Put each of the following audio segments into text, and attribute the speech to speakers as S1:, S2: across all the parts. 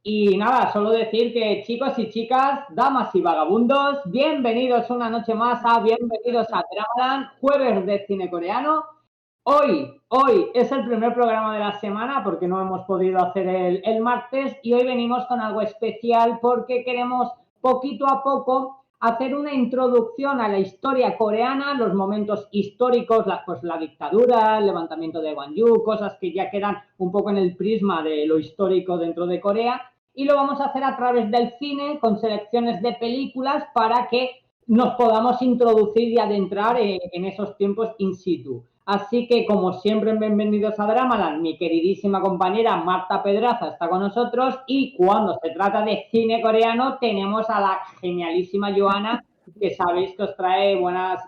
S1: Y nada, solo decir que chicos y chicas, damas y vagabundos, bienvenidos una noche más a Bienvenidos a Dramaland, jueves de cine coreano. Hoy es el primer programa de la semana porque no hemos podido hacer el martes y hoy venimos con algo especial porque queremos poquito a poco hacer una introducción a la historia coreana, los momentos históricos, la dictadura, el levantamiento de Gwangju, cosas que ya quedan un poco en el prisma de lo histórico dentro de Corea, y lo vamos a hacer a través del cine con selecciones de películas para que nos podamos introducir y adentrar en esos tiempos in situ. Así que, como siempre, bienvenidos a Dramaland. Mi queridísima compañera Marta Pedraza está con nosotros y cuando se trata de cine coreano tenemos a la genialísima Joana, que sabéis que os trae buenas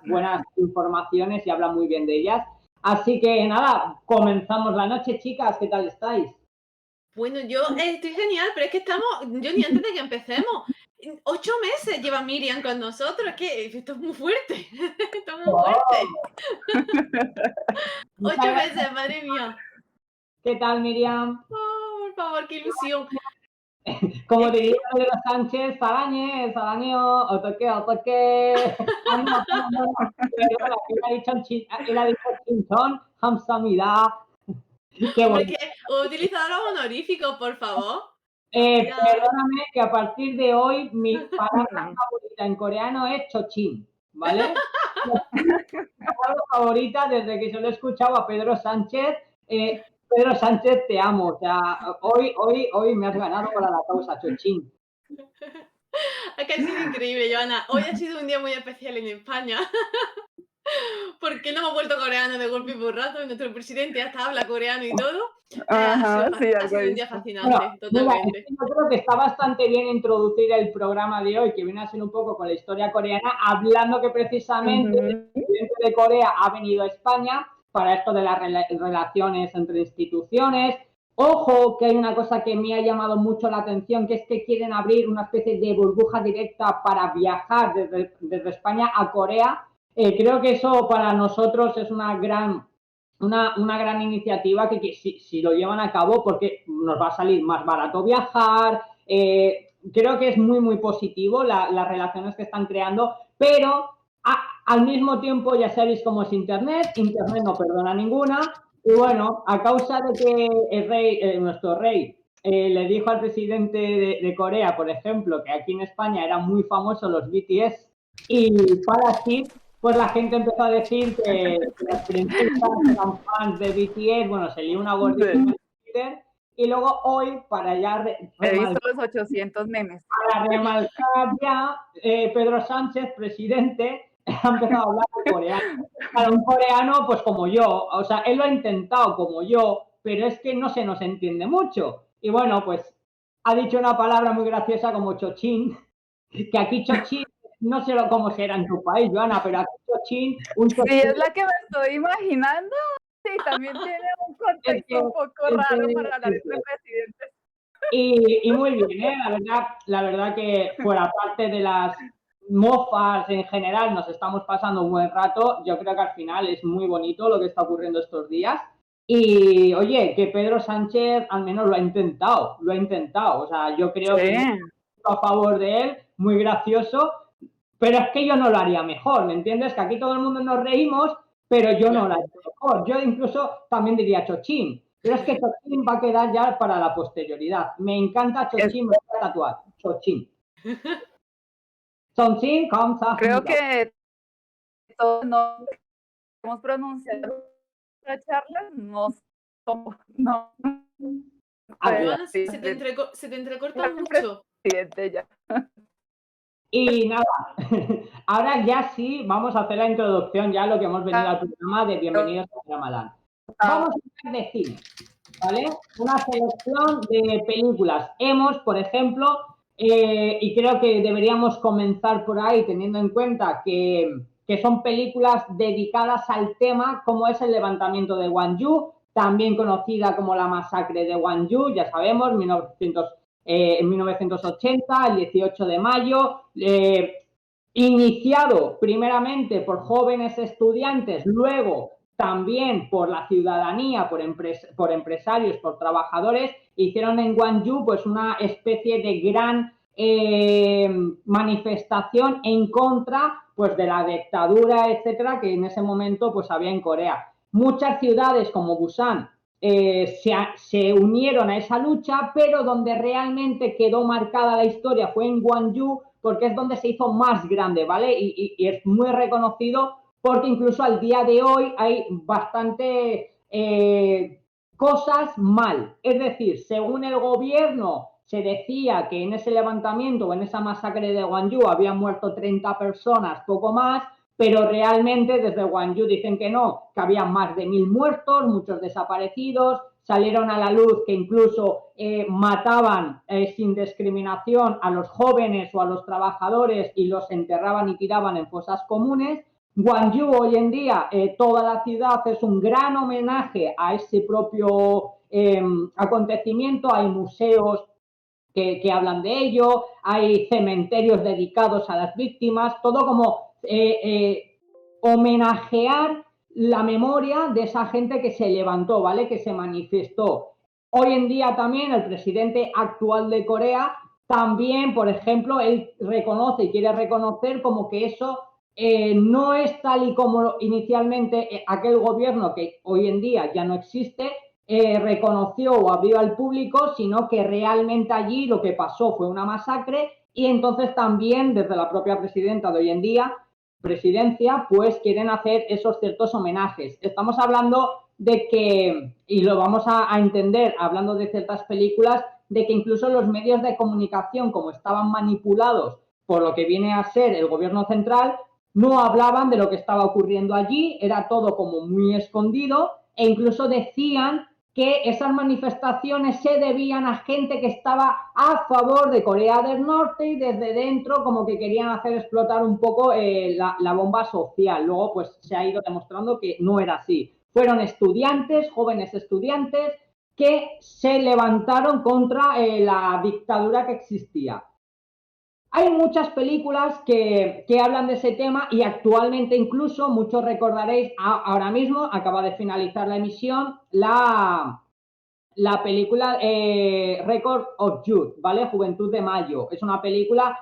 S1: informaciones y habla muy bien de ellas. Así que nada, comenzamos la noche, chicas. ¿Qué tal estáis?
S2: Bueno, yo estoy genial, pero es que yo ni antes de que empecemos, 8 meses lleva Miriam con nosotros, es que esto es muy fuerte, esto es muy fuerte.
S1: ¡Oh!
S2: 8 meses, madre mía.
S1: ¿Qué tal, Miriam?
S2: Oh, por favor, qué ilusión.
S1: Como
S2: Es
S1: diría
S2: que,
S1: Pedro Sánchez, 사랑해요, 어떻게. Perdona, él ha dicho chinchón, 감사합니다. Qué
S2: hombre, es
S1: bonito.
S2: que he utilizado los honoríficos, por favor. Ya.
S1: Perdóname que a partir de hoy mi palabra favorita en coreano es chochín, ¿vale? Mi palabra favorita desde que se lo he escuchado a Pedro Sánchez. Pedro Sánchez, te amo. O sea, hoy me has ganado para la causa, chochín.
S2: Es que ha sido increíble, Joana. Hoy ha sido un día muy especial en España, porque no hemos vuelto coreanos de golpe y porrazo, y nuestro presidente hasta habla coreano y todo.
S3: Ajá, sí,
S2: Ha
S3: algo
S2: sido
S3: he
S2: un día
S3: visto.
S1: Bueno,
S2: fascinante,
S1: mira,
S2: totalmente.
S1: yo creo que está bastante bien introducir el programa de hoy, que viene a ser un poco con la historia coreana, hablando que precisamente el
S3: Ujú.
S1: presidente de Corea ha venido a España para esto de las relaciones entre instituciones. Ojo, que hay una cosa que me ha llamado mucho la atención, que es que quieren abrir una especie de burbuja directa para viajar desde España a Corea. Creo que eso para nosotros es una gran iniciativa que si lo llevan a cabo, porque nos va a salir más barato viajar, creo que es muy positivo las relaciones que están creando, pero al mismo tiempo ya sabéis cómo es Internet no perdona ninguna, y bueno, a causa de que nuestro rey le dijo al presidente de Corea, por ejemplo, que aquí en España eran muy famosos los BTS, y para así pues la gente empezó a decir que las princesas eran fans de BTS, bueno, se lió una gordísima
S3: Sí,
S1: en Twitter, y luego hoy, para ya
S3: he visto los 800 memes.
S1: remarcar ya, Pedro Sánchez, presidente, ha empezado a hablar de coreano. Para un coreano, pues como yo, o sea, él lo ha intentado como yo, pero es que no se nos entiende mucho. Y bueno, pues ha dicho una palabra muy graciosa como chochín, que aquí chochín, no sé cómo será en tu país, Joana, pero aquí chochín, un
S3: Sí,
S1: chochín
S3: es la que me estoy imaginando. Sí, también tiene un
S1: entre,
S3: contexto un poco raro para hablar entre presidentes.
S1: y muy bien, ¿eh? La verdad que fuera parte de las mofas en general, nos estamos pasando un buen rato. Yo creo que al final es muy bonito lo que está ocurriendo estos días. Y oye, que Pedro Sánchez al menos lo ha intentado. O sea, yo creo que
S3: Sí,
S1: a favor de él, muy gracioso, pero es que yo no lo haría mejor, ¿me entiendes? Que aquí todo el mundo nos reímos, pero yo no lo haría mejor. Yo incluso también diría chochín, pero es que chochín va a quedar ya para la posterioridad. Me encanta
S3: es-
S1: chochín, me voy a tatuar, chochín. Chochín,
S3: creo
S1: 감사합니다.
S3: que todos no hemos pronunciado la charla, no, no,
S1: Ah,
S2: Joana,
S3: sí,
S2: se te entrecorta
S3: el
S2: mucho.
S3: presidente ya.
S1: y nada, ahora ya sí vamos a hacer la introducción, ya lo que hemos venido al programa de Bienvenidos a Ramadán. Vamos a hablar de cine, ¿vale? Una selección de películas. Hemos, por ejemplo, y creo que deberíamos comenzar por ahí, teniendo en cuenta que son películas dedicadas al tema, como es el levantamiento de Gwangju, también conocida como la masacre de Gwangju, ya sabemos, 1980, el 18 de mayo, iniciado primeramente por jóvenes estudiantes, luego también por la ciudadanía, por empresarios, por trabajadores, hicieron en Gwangju pues una especie de gran manifestación en contra pues de la dictadura, etcétera, que en ese momento pues había en Corea. Muchas ciudades como Busan se unieron a esa lucha, pero donde realmente quedó marcada la historia fue en Gwangju, porque es donde se hizo más grande, ¿vale? Y es muy reconocido porque incluso al día de hoy hay bastante cosas mal. Es decir, según el gobierno se decía que en ese levantamiento o en esa masacre de Gwangju habían muerto 30 personas, poco más, pero realmente desde Gwangju dicen que no, que había más de 1000 muertos, muchos desaparecidos, salieron a la luz que incluso mataban sin discriminación a los jóvenes o a los trabajadores y los enterraban y tiraban en fosas comunes. Gwangju hoy en día, toda la ciudad es un gran homenaje a ese propio acontecimiento, hay museos que hablan de ello, hay cementerios dedicados a las víctimas, todo como homenajear la memoria de esa gente que se levantó, ¿vale? Que se manifestó. Hoy en día también el presidente actual de Corea también, por ejemplo, él reconoce y quiere reconocer como que eso no es tal y como inicialmente aquel gobierno que hoy en día ya no existe, reconoció o abrió al público, sino que realmente allí lo que pasó fue una masacre y entonces también desde la propia presidenta de hoy en día, presidencia, pues quieren hacer esos ciertos homenajes. Estamos hablando de que, y lo vamos a entender hablando de ciertas películas, de que incluso los medios de comunicación, como estaban manipulados por lo que viene a ser el gobierno central, no hablaban de lo que estaba ocurriendo allí, era todo como muy escondido e incluso decían que esas manifestaciones se debían a gente que estaba a favor de Corea del Norte y desde dentro como que querían hacer explotar un poco la bomba social. Luego pues se ha ido demostrando que no era así. Fueron estudiantes, jóvenes estudiantes, que se levantaron contra la dictadura que existía. Hay muchas películas que hablan de ese tema y actualmente incluso, muchos recordaréis, ahora mismo acaba de finalizar la emisión, la película Record of Youth, ¿vale? Juventud de Mayo. Es una película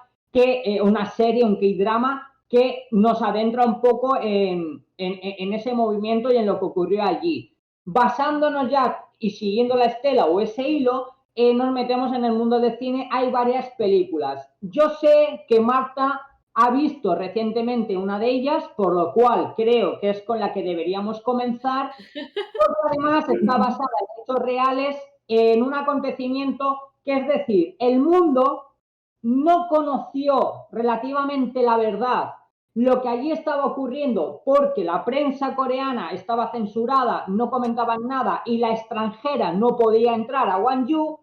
S1: una serie, un K-drama que nos adentra un poco en ese movimiento y en lo que ocurrió allí. Basándonos ya y siguiendo la estela o ese hilo, nos metemos en el mundo del cine, hay varias películas. Yo sé que Marta ha visto recientemente una de ellas, por lo cual creo que es con la que deberíamos comenzar, porque además está basada en hechos reales, en un acontecimiento que es decir, el mundo no conoció relativamente la verdad, lo que allí estaba ocurriendo, porque la prensa coreana estaba censurada, no comentaban nada y la extranjera no podía entrar a Gwangju,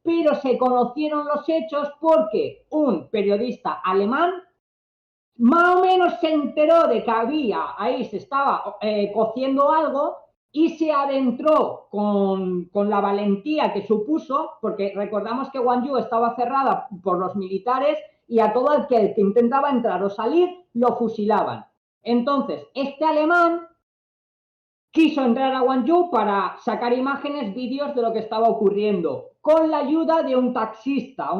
S1: pero se conocieron los hechos porque un periodista alemán más o menos se enteró de que ahí se estaba cociendo algo y se adentró con la valentía que supuso, porque recordamos que Gwangju estaba cerrada por los militares y a todo el que intentaba entrar o salir lo fusilaban. Entonces, este alemán quiso entrar a Gwangju para sacar imágenes, vídeos de lo que estaba ocurriendo, con la ayuda de un taxista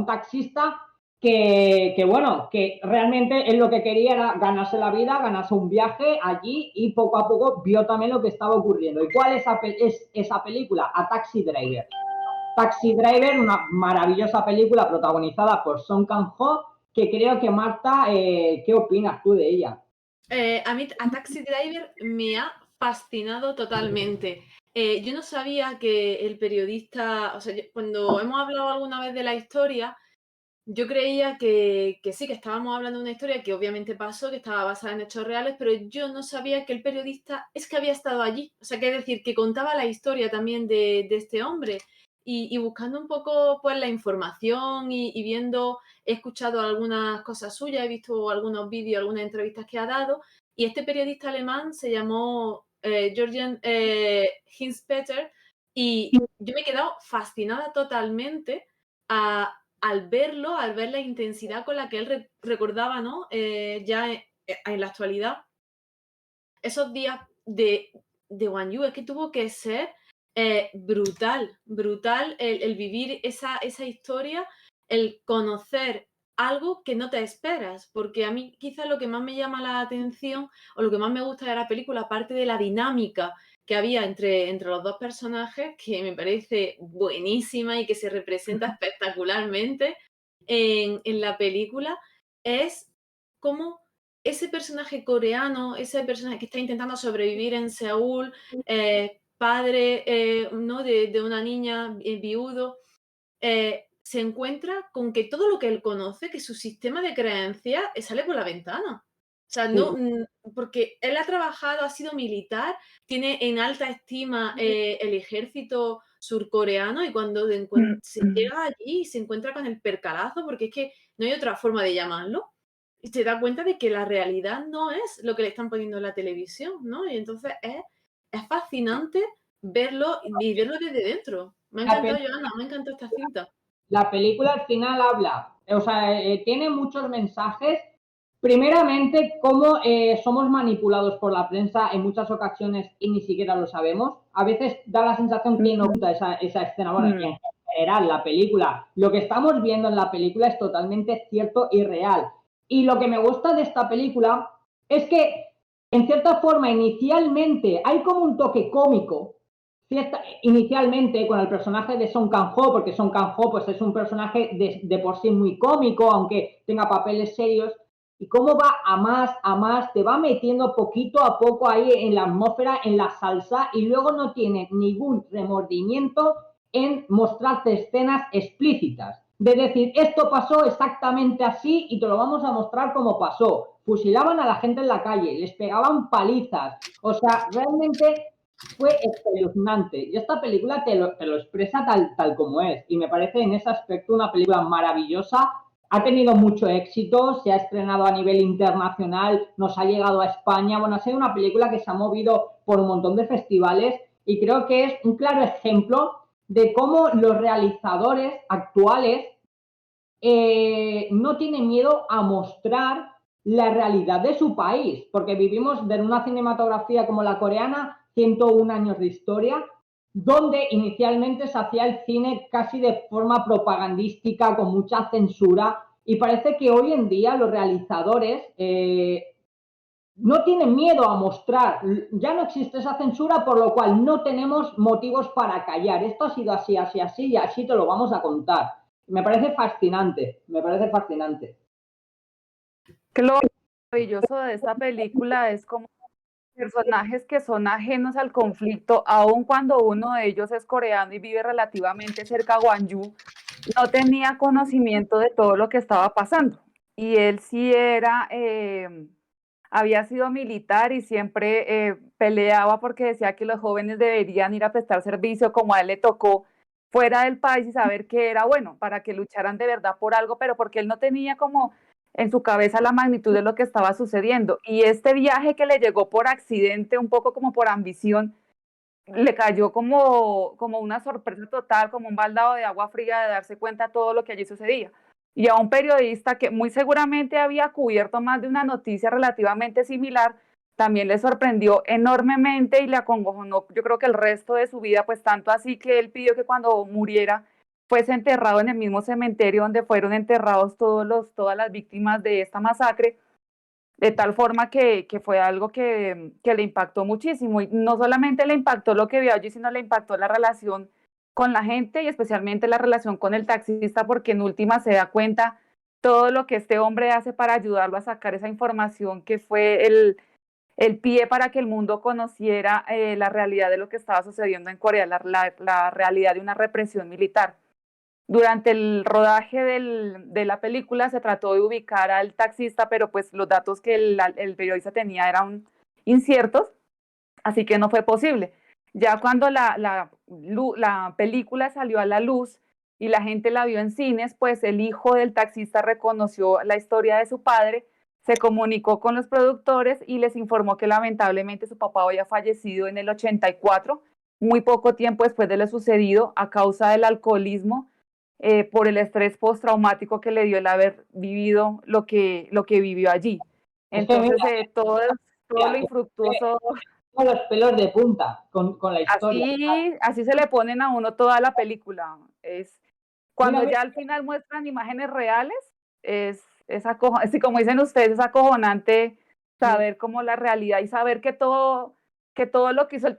S1: bueno, que realmente él lo que quería era ganarse la vida, ganarse un viaje allí y poco a poco vio también lo que estaba ocurriendo. ¿Y cuál es esa película? A Taxi Driver. Taxi Driver, una maravillosa película protagonizada por Song Kang-ho, que creo que Marta, ¿qué opinas tú de ella?
S2: A mí a Taxi Driver me ha fascinado totalmente. Yo no sabía que el periodista, o sea, cuando hemos hablado alguna vez de la historia, yo creía que sí, que estábamos hablando de una historia que obviamente pasó, que estaba basada en hechos reales, pero yo no sabía que el periodista es que había estado allí. O sea, que decir, que contaba la historia también de este hombre. Y buscando un poco pues la información y viendo, he escuchado algunas cosas suyas, he visto algunos vídeos, algunas entrevistas que ha dado, y este periodista alemán se llamó Jürgen Hinspeter, y yo me he quedado fascinada totalmente al verlo, al ver la intensidad con la que él recordaba, ¿no? Ya en la actualidad, esos días de de Wang Yu, es que tuvo que ser brutal, brutal el vivir esa historia, el conocer algo que no te esperas, porque a mí quizás lo que más me llama la atención o lo que más me gusta de la película, aparte de la dinámica que había entre los dos personajes, que me parece buenísima y que se representa espectacularmente en la película, es cómo ese personaje coreano, ese personaje que está intentando sobrevivir en Seúl, padre ¿no? de una niña viudo, se encuentra con que todo lo que él conoce, que su sistema de creencias sale por la ventana. O sea, no, porque él ha trabajado, ha sido militar, tiene en alta estima el ejército surcoreano y cuando se llega allí y se encuentra con el percalazo, porque es que no hay otra forma de llamarlo, y se da cuenta de que la realidad no es lo que le están poniendo en la televisión, ¿no? Y entonces es fascinante verlo y verlo desde dentro. Me ha encantado, Joana, me ha encantado esta cinta.
S1: La película al final habla, o sea, tiene muchos mensajes. Primeramente, cómo somos manipulados por la prensa en muchas ocasiones y ni siquiera lo sabemos. A veces da la sensación que no gusta esa escena. Bueno, en general, la película, lo que estamos viendo en la película es totalmente cierto y real. Y lo que me gusta de esta película es que, en cierta forma, inicialmente hay como un toque cómico, inicialmente con el personaje de Song Kang-ho, porque Song Kang-ho pues, es un personaje de por sí muy cómico, aunque tenga papeles serios, y cómo va a más, te va metiendo poquito a poco ahí en la atmósfera, en la salsa, y luego no tiene ningún remordimiento en mostrarte escenas explícitas. De decir, esto pasó exactamente así y te lo vamos a mostrar como pasó. Fusilaban a la gente en la calle, les pegaban palizas. O sea, realmente fue espeluznante. Y esta película te lo expresa tal como es. Y me parece en ese aspecto una película maravillosa. Ha tenido mucho éxito, se ha estrenado a nivel internacional, nos ha llegado a España. Bueno, ha sido una película que se ha movido por un montón de festivales y creo que es un claro ejemplo de cómo los realizadores actuales no tienen miedo a mostrar la realidad de su país, porque vivimos de una cinematografía como la coreana, 101 años de historia, donde inicialmente se hacía el cine casi de forma propagandística, con mucha censura, y parece que hoy en día los realizadores no tienen miedo a mostrar, ya no existe esa censura, por lo cual no tenemos motivos para callar. Esto ha sido así, así, así, y así te lo vamos a contar. Me parece fascinante, me parece fascinante.
S3: Lo maravilloso de esta película es como personajes que son ajenos al conflicto, aun cuando uno de ellos es coreano y vive relativamente cerca a Gwangju, no tenía conocimiento de todo lo que estaba pasando. Y él sí había sido militar y siempre peleaba porque decía que los jóvenes deberían ir a prestar servicio como a él le tocó fuera del país y saber que era bueno, para que lucharan de verdad por algo, pero porque él no tenía como en su cabeza la magnitud de lo que estaba sucediendo. Y este viaje que le llegó por accidente, un poco como por ambición, le cayó como una sorpresa total, como un baldado de agua fría de darse cuenta de todo lo que allí sucedía. Y a un periodista que muy seguramente había cubierto más de una noticia relativamente similar, también le sorprendió enormemente y le acongojonó, yo creo que el resto de su vida, pues tanto así que él pidió que cuando muriera fuese enterrado en el mismo cementerio donde fueron enterrados todas las víctimas de esta masacre, de tal forma que fue algo que le impactó muchísimo. Y no solamente le impactó lo que vio allí, sino le impactó la relación con la gente y especialmente la relación con el taxista, porque en última se da cuenta todo lo que este hombre hace para ayudarlo a sacar esa información que fue el pie para que el mundo conociera la realidad de lo que estaba sucediendo en Corea, la realidad de una represión militar. Durante el rodaje de la película se trató de ubicar al taxista, pero pues los datos que el periodista tenía eran inciertos, así que no fue posible. Ya cuando la película salió a la luz y la gente la vio en cines, pues el hijo del taxista reconoció la historia de su padre, se comunicó con los productores y les informó que lamentablemente su papá había fallecido en el 84, muy poco tiempo después de lo sucedido, a causa del alcoholismo, por el estrés postraumático que le dio el haber vivido lo que vivió allí. Entonces, todo lo infructuoso
S1: Con los pelos de punta con la historia.
S3: Así se le ponen a uno toda la película. Cuando
S1: Mira,
S3: ya al final muestran imágenes reales, así como dicen ustedes, es acojonante saber cómo la realidad y saber que todo lo que hizo el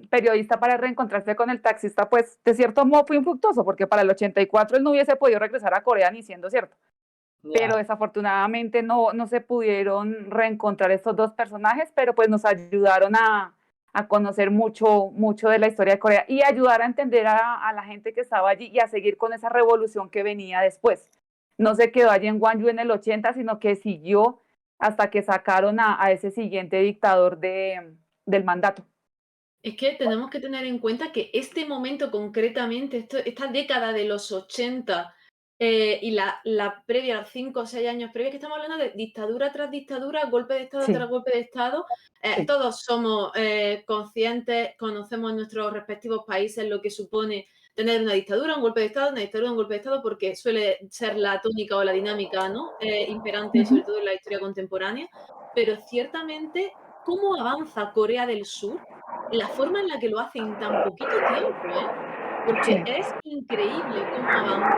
S3: periodista para reencontrarse con el taxista, pues de cierto modo fue infructuoso, porque para el 84 él no hubiese podido regresar a Corea ni siendo cierto. Pero desafortunadamente no se pudieron reencontrar estos dos personajes, pero pues nos ayudaron a conocer mucho de la historia de Corea y ayudar a entender a la gente que estaba allí y a seguir con esa revolución que venía después. No se quedó allí en Gwangju en el 80, sino que siguió hasta que sacaron a ese siguiente dictador del mandato.
S2: Es que tenemos que tener en cuenta que este momento concretamente, esta década de los 80 y la previa, los 5 o 6 años previos, que estamos hablando de dictadura tras dictadura, golpe de Estado tras golpe de Estado.
S3: Sí.
S2: Todos somos conscientes, conocemos en nuestros respectivos países lo que supone tener una dictadura, un golpe de Estado, una dictadura, un golpe de Estado, porque suele ser la tónica o la dinámica, ¿no? Imperante, sobre todo en la historia contemporánea. Pero ciertamente, ¿cómo avanza Corea del Sur? La forma en la que lo hace en tan poquito tiempo, ¿eh? Porque es increíble cómo avanza.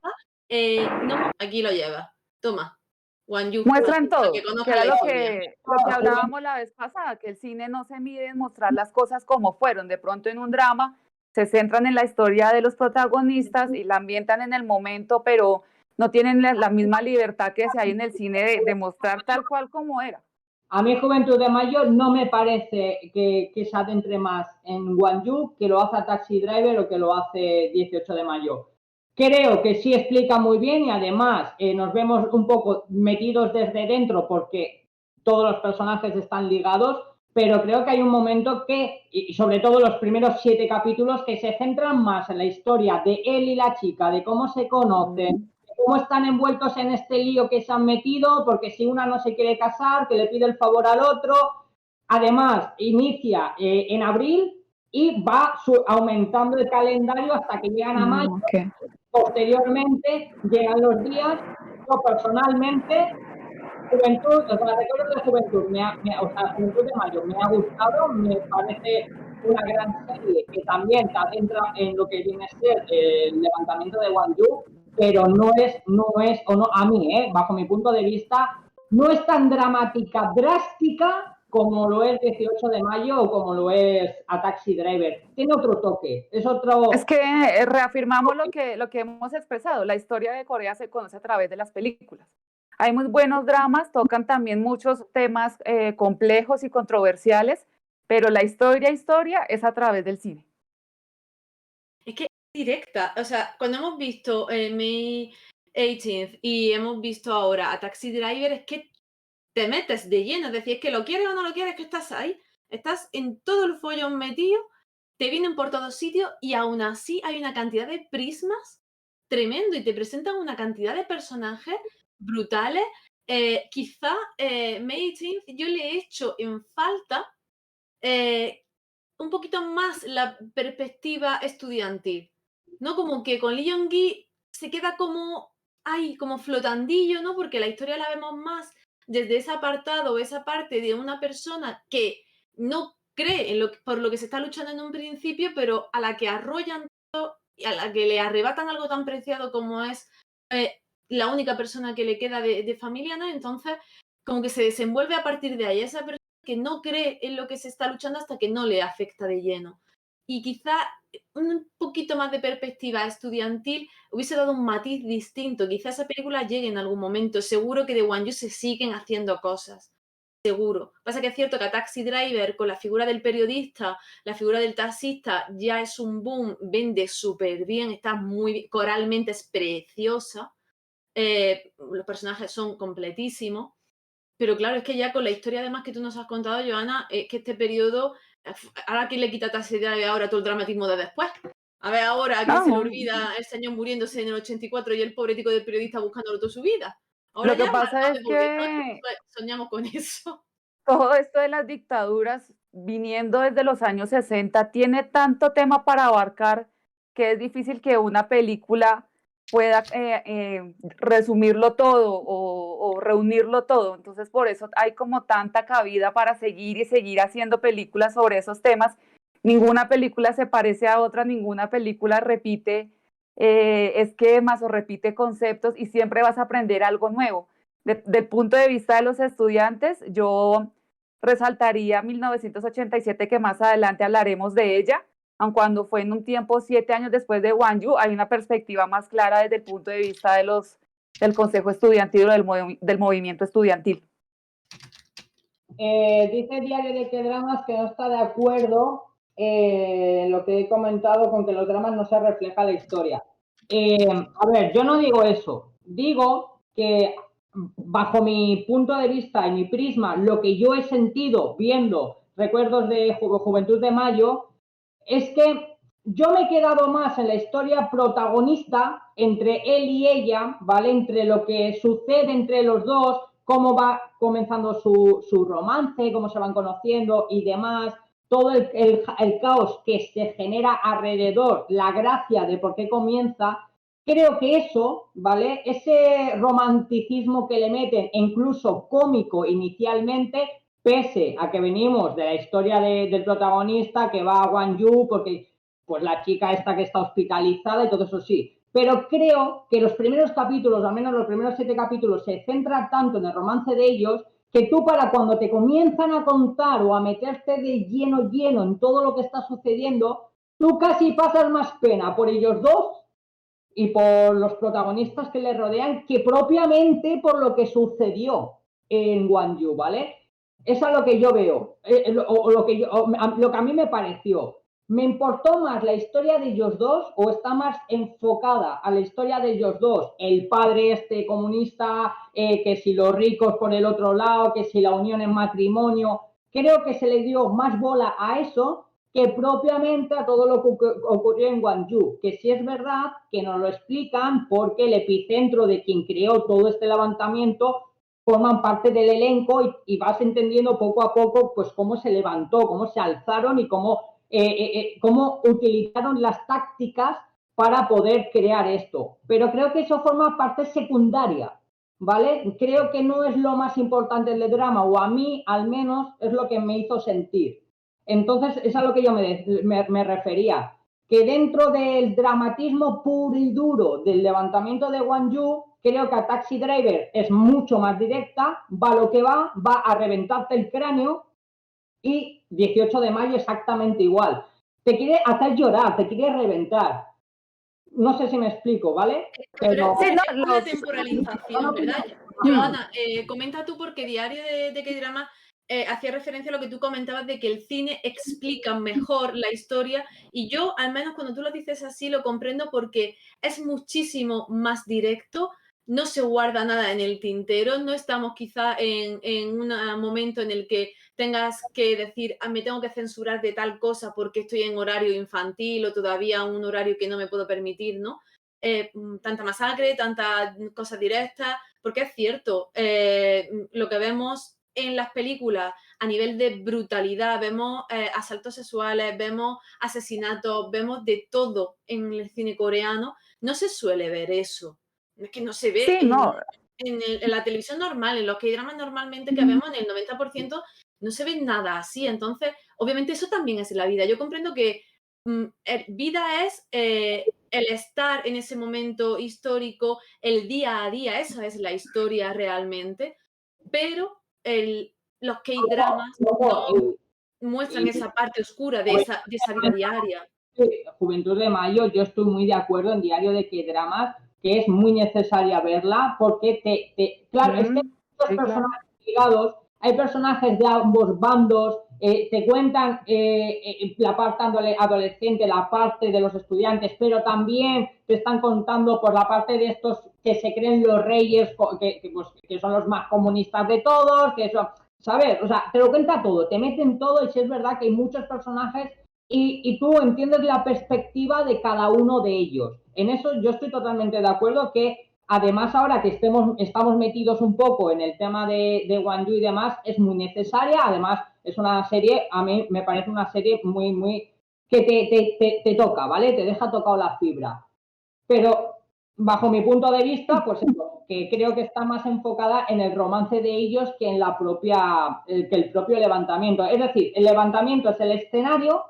S2: No, aquí lo llevas. Toma, Gwangju,
S3: Muestran
S2: para
S3: todo,
S2: que
S3: que
S2: conozcan
S3: era
S2: la
S3: lo
S2: historia.
S3: que hablábamos la vez pasada, que el cine no se mide en mostrar las cosas como fueron. De pronto en un drama se centran en la historia de los protagonistas y la ambientan en el momento, pero no tienen la misma libertad que se hay en el cine de mostrar tal cual como era.
S1: A mí Juventud de Mayo no me parece que se adentre más en Gwangju que lo hace Taxi Driver o que lo hace 18 de Mayo. Creo que sí explica muy bien y además nos vemos un poco metidos desde dentro porque todos los personajes están ligados, pero creo que hay un momento que, y sobre todo los primeros 7 capítulos, que se centran más en la historia de él y la chica, de cómo se conocen, cómo están envueltos en este lío que se han metido, porque si una no se quiere casar, que le pide el favor al otro. Además, inicia en abril y va aumentando el calendario hasta que llegan a mayo.
S3: Okay.
S1: Posteriormente llegan los días. Yo personalmente, Juventud, o sea, recuerdos de Juventud, Juventud de Mayo, me ha gustado, me parece una gran serie que también se adentra en lo que viene a ser el levantamiento de Gwangju, pero no es, o no, a mí, bajo mi punto de vista, no es tan dramática, drástica como lo es 18 de Mayo o como lo es A Taxi Driver. Tiene otro toque, es otro...
S3: Es que reafirmamos lo que hemos expresado, la historia de Corea se conoce a través de las películas. Hay muy buenos dramas, tocan también muchos temas complejos y controversiales, pero la historia es a través del cine.
S2: Es que es directa, o sea, cuando hemos visto May 18th y hemos visto ahora a Taxi Driver, es que te metes de lleno, es decir, es que lo quieres o no lo quieres, que estás ahí, estás en todo el follón metido, te vienen por todos sitios y aún así hay una cantidad de prismas tremendo y te presentan una cantidad de personajes brutales. Quizá May 18th yo le he hecho en falta un poquito más la perspectiva estudiantil, ¿no? Como que con Lee Young-gi se queda como, como flotandillo, ¿no? Porque la historia la vemos más desde ese apartado, esa parte de una persona que no cree en por lo que se está luchando en un principio, pero a la que arrollan todo y a la que le arrebatan algo tan preciado como es la única persona que le queda de familia, ¿no? Entonces, como que se desenvuelve a partir de ahí. Esa persona que no cree en lo que se está luchando hasta que no le afecta de lleno. Y quizá un poquito más de perspectiva estudiantil hubiese dado un matiz distinto. Quizá esa película llegue en algún momento. Seguro que de Gwangju se siguen haciendo cosas. Seguro. Pasa que es cierto que a Taxi Driver, con la figura del periodista, la figura del taxista, ya es un boom, vende súper bien, está muy coralmente, es preciosa. Los personajes son completísimos. Pero claro, es que ya con la historia además que tú nos has contado, Joana, es que este periodo, ahora quién le quita Taxi Driver ahora todo el dramatismo de después. A ver ahora a quién se le olvida el señor muriéndose en el 84 y el pobre tico del periodista buscándolo toda su vida. Ahora
S3: Lo que
S2: ya
S3: pasa
S2: marcado
S3: es
S2: de por vida, ¿no?
S3: que
S2: Soñamos con eso.
S3: todo esto de las dictaduras, viniendo desde los años 60, tiene tanto tema para abarcar que es difícil que una película pueda resumirlo todo o reunirlo todo. Entonces, por eso hay como tanta cabida para seguir y seguir haciendo películas sobre esos temas. Ninguna película se parece a otra, ninguna película repite esquemas o repite conceptos y siempre vas a aprender algo nuevo. Del punto de vista de los estudiantes, yo resaltaría 1987, que más adelante hablaremos de ella, aun cuando fue en un tiempo 7 años después de Hwang-Yu, hay una perspectiva más clara desde el punto de vista del Consejo Estudiantil o del movimiento estudiantil.
S1: Dice Diario de que Dramas que no está de acuerdo en lo que he comentado con que los dramas no se refleja la historia. A ver, yo no digo eso. Digo que bajo mi punto de vista y mi prisma, lo que yo he sentido viendo Recuerdos de Juventud de Mayo es que yo me he quedado más en la historia protagonista entre él y ella, ¿vale? Entre lo que sucede entre los dos, cómo va comenzando su romance, cómo se van conociendo y demás, todo el caos que se genera alrededor, la gracia de por qué comienza. Creo que eso, ¿vale? Ese romanticismo que le meten, incluso cómico inicialmente, pese a que venimos de la historia del protagonista que va a Hwang-Yu porque pues la chica esta que está hospitalizada y todo eso sí. Pero creo que los primeros capítulos, al menos los primeros 7 capítulos, se centra tanto en el romance de ellos que tú para cuando te comienzan a contar o a meterte de lleno en todo lo que está sucediendo, tú casi pasas más pena por ellos dos y por los protagonistas que le rodean que propiamente por lo que sucedió en Hwang-Yu, ¿vale? Eso es lo que yo veo, lo que a mí me pareció. ¿Me importó más la historia de ellos dos o está más enfocada a la historia de ellos dos? El padre este comunista, que si los ricos por el otro lado, que si la unión en matrimonio. Creo que se le dio más bola a eso que propiamente a todo lo que ocurrió en Hwang-Yu, que sí es verdad que nos lo explican porque el epicentro de quien creó todo este levantamiento forman parte del elenco y vas entendiendo poco a poco pues cómo se levantó, cómo se alzaron y cómo utilizaron las tácticas para poder crear esto. Pero creo que eso forma parte secundaria, ¿vale? Creo que no es lo más importante del drama, o a mí al menos es lo que me hizo sentir. Entonces es a lo que yo me refería, que dentro del dramatismo puro y duro del levantamiento de Hwang-Yu, creo que a Taxi Driver es mucho más directa, va lo que va a reventarte el cráneo, y 18 de mayo exactamente igual. Te quiere hacer llorar, te quiere reventar. No sé si me explico, ¿vale?
S2: Pero sí, no, la temporalización, ¿verdad? Joana, comenta tú porque Diario de K-Drama hacía referencia a lo que tú comentabas de que el cine explica mejor la historia y yo, al menos cuando tú lo dices así, lo comprendo porque es muchísimo más directo, no se guarda nada en el tintero, no estamos quizá en un momento en el que tengas que decir, me tengo que censurar de tal cosa porque estoy en horario infantil o todavía un horario que no me puedo permitir, ¿no? Tanta masacre, tantas cosas directas, porque es cierto, lo que vemos en las películas a nivel de brutalidad, vemos asaltos sexuales, vemos asesinatos, vemos de todo en el cine coreano, no se suele ver eso, es que no se ve
S3: sí, no.
S2: en la televisión normal, en los K-dramas normalmente que vemos en el 90% no se ve nada así, entonces obviamente eso también es la vida, yo comprendo que vida es el estar en ese momento histórico, el día a día, esa es la historia realmente, pero los K-dramas no muestran esa parte oscura de esa vida diaria.
S1: Juventud de Mayo, yo estoy muy de acuerdo en Diario de K-Dramas, que es muy necesaria verla, porque claro, es que hay dos personajes ligados, hay personajes de ambos bandos, te cuentan la parte adolescente, la parte de los estudiantes, pero también te están contando por la parte de estos que se creen los reyes, que son los más comunistas de todos, que son, ¿sabes? O sea, te lo cuenta todo, te meten todo y si es verdad que hay muchos personajes y tú entiendes la perspectiva de cada uno de ellos. En eso yo estoy totalmente de acuerdo que además ahora que estamos metidos un poco en el tema de Hwang-Yu y demás, es muy necesaria. Además, es una serie, a mí me parece una serie muy que te toca, ¿vale? Te deja tocado la fibra. Pero bajo mi punto de vista, pues eso, que creo que está más enfocada en el romance de ellos que en la propia, que el propio levantamiento. Es decir, el levantamiento es el escenario,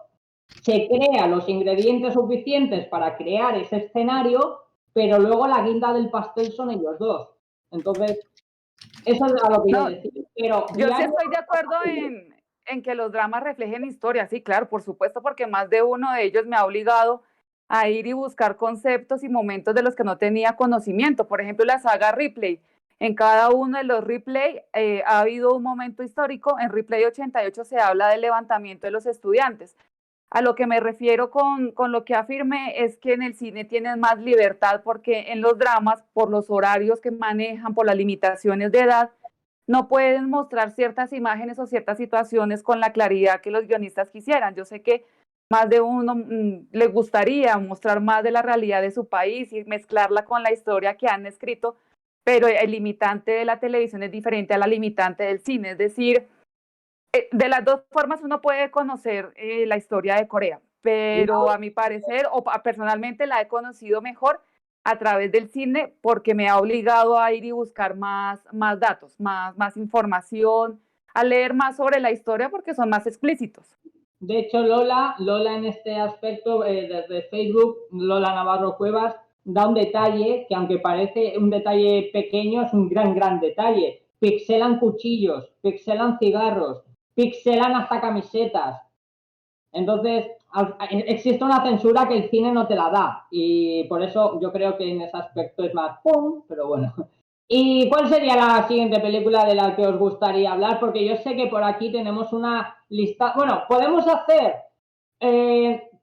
S1: se crea los ingredientes suficientes para crear ese escenario, pero luego la guinda del pastel son ellos dos. Entonces, eso es a lo que yo decía. Pero
S3: yo sí estoy de acuerdo en que los dramas reflejen historias, sí, claro, por supuesto, porque más de uno de ellos me ha obligado a ir y buscar conceptos y momentos de los que no tenía conocimiento. Por ejemplo, la saga Ripley. En cada uno de los Ripley ha habido un momento histórico. En Ripley 88 se habla del levantamiento de los estudiantes. A lo que me refiero con lo que afirmé es que en el cine tienen más libertad porque en los dramas, por los horarios que manejan, por las limitaciones de edad, no pueden mostrar ciertas imágenes o ciertas situaciones con la claridad que los guionistas quisieran. Yo sé que más de uno le gustaría mostrar más de la realidad de su país y mezclarla con la historia que han escrito, pero el limitante de la televisión es diferente a la limitante del cine. Es decir, de las dos formas uno puede conocer la historia de Corea, pero a mi parecer, o personalmente la he conocido mejor a través del cine porque me ha obligado a ir y buscar más datos, más información, a leer más sobre la historia porque son más explícitos.
S1: De hecho, Lola en este aspecto, desde Facebook, Lola Navarro Cuevas, da un detalle que aunque parece un detalle pequeño, es un gran detalle. Pixelan cuchillos, pixelan cigarros, pixelan hasta camisetas. Entonces, existe una censura que el cine no te la da y por eso yo creo que en ese aspecto es más pum, pero bueno. ¿Y cuál sería la siguiente película de la que os gustaría hablar? Porque yo sé que por aquí tenemos una lista. Bueno, podemos hacer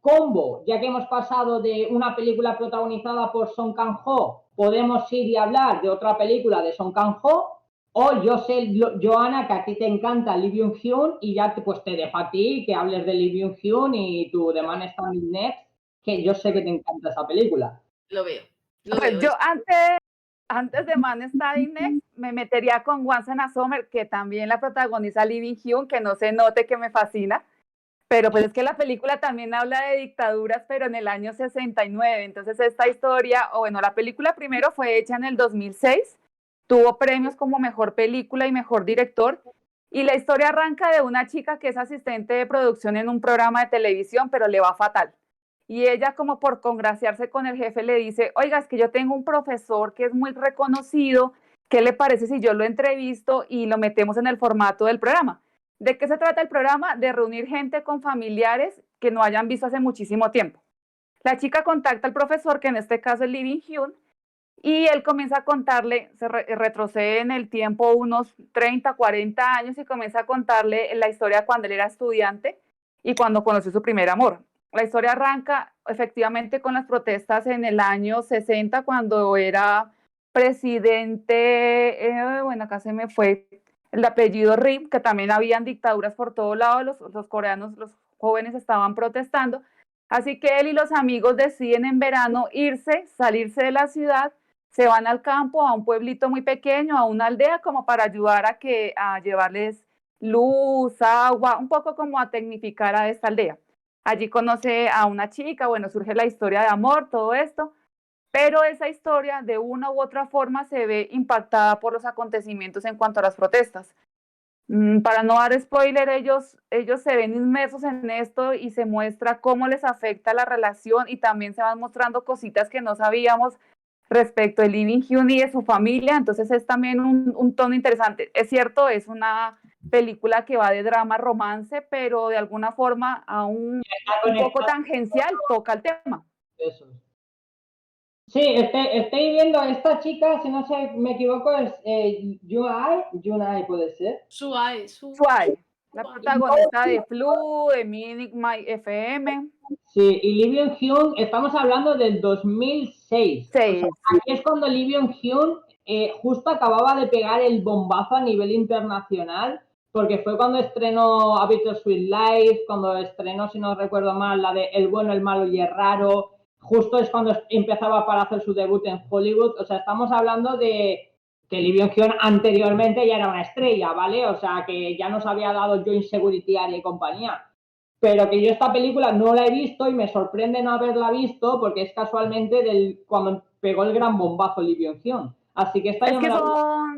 S1: combo, ya que hemos pasado de una película protagonizada por Song Kang-ho, podemos ir y hablar de otra película de Song Kang-ho, o yo sé, Joana, que a ti te encanta Lee Byung-hun y ya pues te dejo a ti que hables de Lee Byung-hun y tu The Man Standing Next, que yo sé que te encanta esa película.
S2: Lo veo.
S3: Pues yo antes de Man Standing Next me metería con Once and a Summer, que también la protagoniza Lee Byung-hun, que no se note que me fascina, pero pues es que la película también habla de dictaduras, pero en el año 69, entonces esta historia, o bueno, la película primero fue hecha en el 2006, tuvo premios como mejor película y mejor director, y la historia arranca de una chica que es asistente de producción en un programa de televisión, pero le va fatal. Y ella, como por congraciarse con el jefe, le dice, oiga, es que yo tengo un profesor que es muy reconocido, ¿qué le parece si yo lo entrevisto y lo metemos en el formato del programa? ¿De qué se trata el programa? De reunir gente con familiares que no hayan visto hace muchísimo tiempo. La chica contacta al profesor, que en este caso es Lee Byung-hun, y él comienza a contarle, retrocede en el tiempo unos 30, 40 años y comienza a contarle la historia cuando él era estudiante y cuando conoció su primer amor. La historia arranca efectivamente con las protestas en el año 60, cuando era presidente, bueno, acá se me fue el apellido Rim, que también habían dictaduras por todo lado, los coreanos, los jóvenes estaban protestando, así que él y los amigos deciden en verano salirse de la ciudad, se van al campo, a un pueblito muy pequeño, a una aldea, como para ayudar a llevarles luz, agua, un poco como a tecnificar a esta aldea. Allí conoce a una chica, bueno, surge la historia de amor, todo esto, pero esa historia de una u otra forma se ve impactada por los acontecimientos en cuanto a las protestas. Para no dar spoiler, ellos se ven inmersos en esto y se muestra cómo les afecta la relación y también se van mostrando cositas que no sabíamos respecto de Lee Byung-hun y de su familia, entonces es también un tono interesante. Es cierto, es una película que va de drama, romance, pero de alguna forma aún un poco tangencial toca el tema.
S1: Eso. Sí, estoy viendo a esta chica, si no me equivoco, es Yunai, ¿puede ser?
S2: Suai.
S3: La protagonista de Flu, de Minute My FM.
S1: Sí, y Lee Byung-hun, estamos hablando del 2006.
S3: Sí.
S1: O sea, aquí es cuando Lee Byung-hun justo acababa de pegar el bombazo a nivel internacional, porque fue cuando estrenó A Bittersweet Life, cuando estrenó, si no recuerdo mal, la de El bueno, el malo y el raro. Justo es cuando empezaba para hacer su debut en Hollywood. O sea, estamos hablando de que Lee Byung-hun anteriormente ya era una estrella, ¿vale? O sea, que ya nos había dado Joint Security Area y compañía. pero que yo esta película no la he visto y me sorprende no haberla visto porque es casualmente cuando pegó el gran bombazo Liberación. Así que esta
S3: Es
S1: yo
S3: que
S1: me la...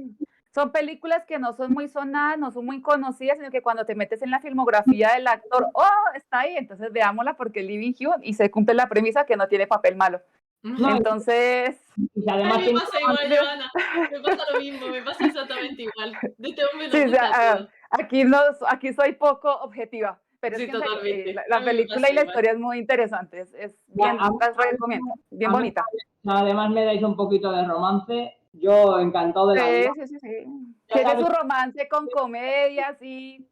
S3: son películas que no son muy sonadas, no son muy conocidas, sino que cuando te metes en la filmografía del actor, oh, está ahí, entonces veámosla porque Living Hugh y se cumple la premisa que no tiene papel malo.
S1: No,
S3: Entonces,
S1: y
S2: A
S1: además
S2: mí me
S1: tiene...
S2: pasa igual, Joana. Me pasa lo mismo, me pasa exactamente igual. De este hombre
S3: sí,
S2: nos
S3: o sea,
S2: gusta todo.
S3: aquí soy poco objetiva, pero es
S2: Sí,
S3: que en serio,
S2: totalmente.
S3: la
S2: A mí me
S3: película
S2: pasa
S3: y la
S2: igual.
S3: historia es muy interesante, es
S1: Ya,
S3: bien, las recomiendo, bien
S1: a mí
S3: bonita.
S1: además me dais un poquito de romance. Yo encantado de la vida.
S3: Sí, sí, sí, sí.
S1: Ya
S3: Tiene
S1: sabes,
S3: su romance con comedia, así,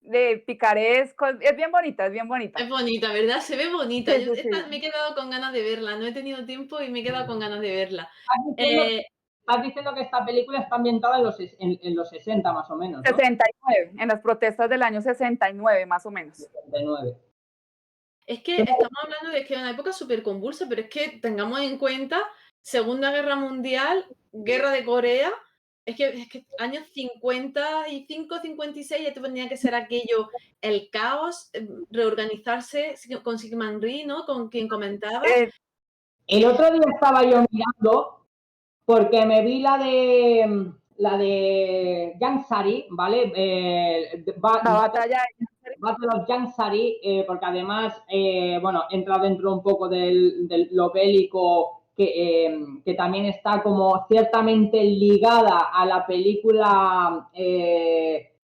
S3: de picaresco, es bien bonita, es bien bonita.
S2: Es bonita, ¿verdad? Se ve bonita.
S3: Sí,
S2: Yo
S3: sí,
S2: esta me he
S3: sí.
S2: quedado con ganas de verla. No he tenido tiempo y me he quedado con ganas de verla.
S1: estás diciendo,
S2: Eh,
S1: estás diciendo que esta película está ambientada en los 60 más o menos, ¿no?
S3: 69, en las protestas del año 69, más o menos.
S1: 69.
S2: es que estamos hablando de que es una época súper convulsa, pero es que tengamos en cuenta Segunda Guerra Mundial, Guerra de Corea. Es que años 55, 56 ya tenía que ser aquello, el caos, reorganizarse con Sigmund Rhee, ¿no? Con quien comentabas.
S3: Eh,
S1: El otro día estaba yo mirando porque me vi la de Yang Sari, ¿vale?
S3: la batalla
S1: Battle of Yang Sari, porque además, bueno, entra dentro un poco de lo bélico que también está como ciertamente ligada a la película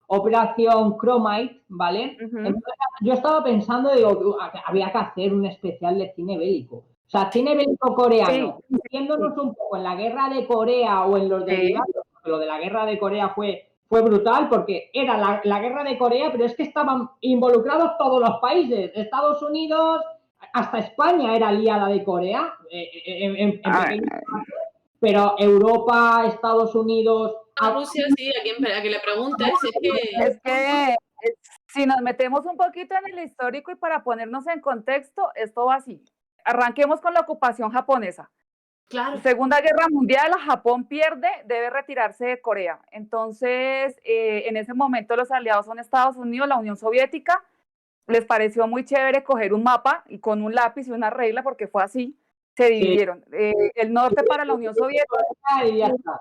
S1: Operación Chromite, ¿vale? Entonces, yo estaba pensando, digo, había que hacer un especial de cine bélico. O sea, cine bélico coreano,
S3: sí,
S1: metiéndonos un poco en la guerra de Corea o en los derivados, porque lo de la guerra de Corea fue brutal porque era la guerra de Corea, pero es que estaban involucrados todos los países. Estados Unidos, hasta España era aliada de Corea, en pequeño, pero Europa, Estados Unidos...
S2: A Rusia sí, a quien le preguntes,
S3: es que si nos metemos un poquito en el histórico y para ponernos en contexto, esto va así. Arranquemos con la ocupación japonesa.
S2: claro,
S3: Segunda Guerra Mundial, Japón pierde, debe retirarse de Corea. Entonces, en ese momento los aliados son Estados Unidos, la Unión Soviética. Les pareció muy chévere coger un mapa y con un lápiz y una regla, porque fue así, se dividieron. El norte para la Unión Soviética
S1: Y ya está.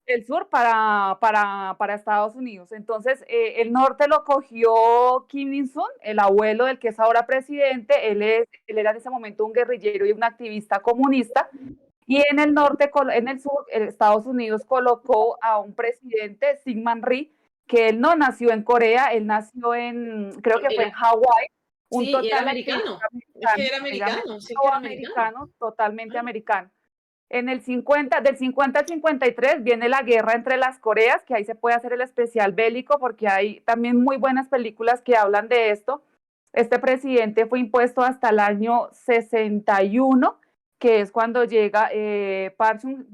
S3: el sur para Estados Unidos. Entonces, el norte lo cogió Kim Il-sung, el abuelo del que es ahora presidente. Él era en ese momento un guerrillero y un activista comunista. Y en el norte, en el sur, Estados Unidos colocó a un presidente, Syngman Rhee, que él no nació en Corea, él nació creo que fue en Hawái. Un
S2: sí, y era
S3: total
S2: americano. Es que era americano, sí que era americano.
S3: Totalmente americano. En el 50, del 50 al 53 viene la guerra entre las Coreas, que ahí se puede hacer el especial bélico porque hay también muy buenas películas que hablan de esto. Este presidente fue impuesto hasta el año 61, que es cuando llega Parchon,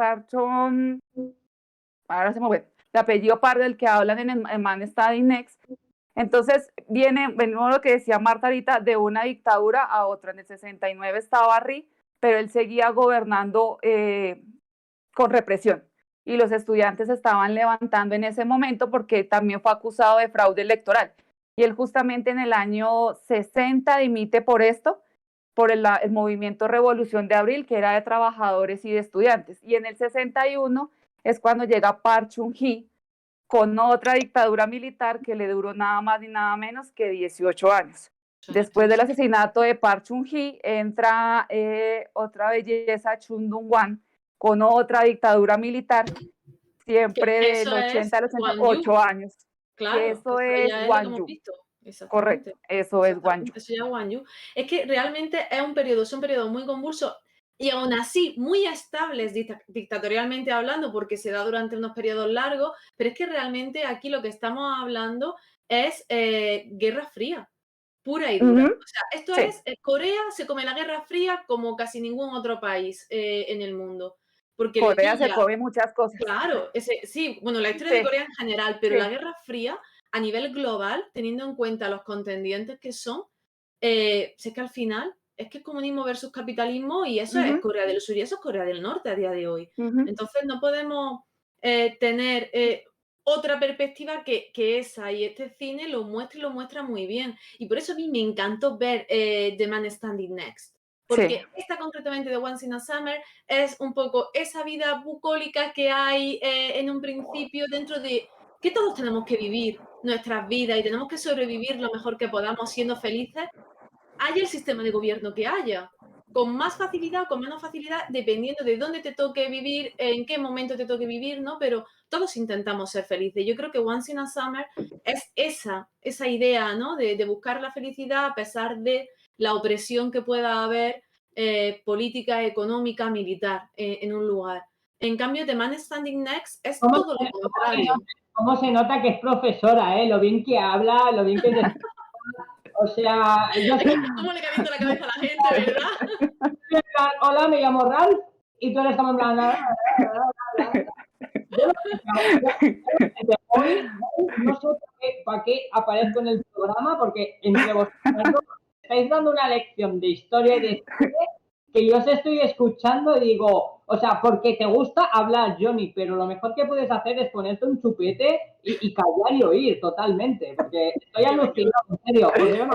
S3: ahora se me fue, el apellido Par del que hablan en Man Study Next. Entonces venimos lo que decía Marta ahorita, de una dictadura a otra. En el 69 estaba Rhee, pero él seguía gobernando con represión. Y los estudiantes estaban levantando en ese momento porque también fue acusado de fraude electoral. Y él justamente en el año 60 dimite por esto, por el movimiento Revolución de Abril, que era de trabajadores y de estudiantes. Y en el 61 es cuando llega Park Chung-hee con otra dictadura militar que le duró nada más ni nada menos que 18 años. Después del asesinato de Park Chung-hee, entra otra belleza, Chun Dong-hwan, con otra dictadura militar, siempre del 80 a los 88 años.
S2: Claro,
S3: que eso es
S2: ya es lo que
S3: Gwang
S2: hemos
S3: Yu.
S2: visto. Exactamente.
S3: Correcto, eso es Gwang Yu.
S2: Eso ya es Gwang Yu. Es que realmente es un periodo muy convulso y aún así muy estables dictatorialmente hablando, porque se da durante unos periodos largos, pero es que realmente aquí lo que estamos hablando es Guerra Fría, pura y dura. O sea, esto
S3: Sí.
S2: es, Corea se come la Guerra Fría como casi ningún otro país en el mundo. Porque le
S3: Corea se
S2: pilla,
S3: come muchas cosas.
S2: claro, sí, bueno, la historia de Corea en general, pero
S3: Sí.
S2: la Guerra Fría a nivel global, teniendo en cuenta los contendientes que son, sé que al final es que es comunismo versus capitalismo y eso es Corea del Sur y eso es Corea del Norte a día de hoy. Entonces no podemos tener otra perspectiva que esa, y este cine lo muestra y lo muestra muy bien. Y por eso a mí me encantó ver The Man Standing Next. Porque
S3: Sí.
S2: esta concretamente de Once in a Summer es un poco esa vida bucólica que hay en un principio dentro de que todos tenemos que vivir nuestras vidas y tenemos que sobrevivir lo mejor que podamos siendo felices, haya el sistema de gobierno que haya, con más facilidad o con menos facilidad, dependiendo de dónde te toque vivir, en qué momento te toque vivir, ¿no? Pero todos intentamos ser felices. Yo creo que Once in a Summer es esa idea, ¿no? De buscar la felicidad a pesar de la opresión que pueda haber política, económica, militar en un lugar. En cambio, The Man Standing Next es todo lo contrario.
S1: ¿Cómo se nota que es profesora, lo bien que habla, lo bien que te... O sea, yo soy...
S2: ¿Cómo le calienta la cabeza a la gente, verdad?
S1: Hola, me llamo Ralph y tú eres como en plan... Hoy no sé para qué aparezco en el programa porque entre vosotros estáis dando una lección de historia y de cine que yo os estoy escuchando y digo, o sea, porque te gusta hablar, Johnny, pero lo mejor que puedes hacer es ponerte un chupete y callar y oír totalmente, porque estoy alucinado, en serio, porque yo no...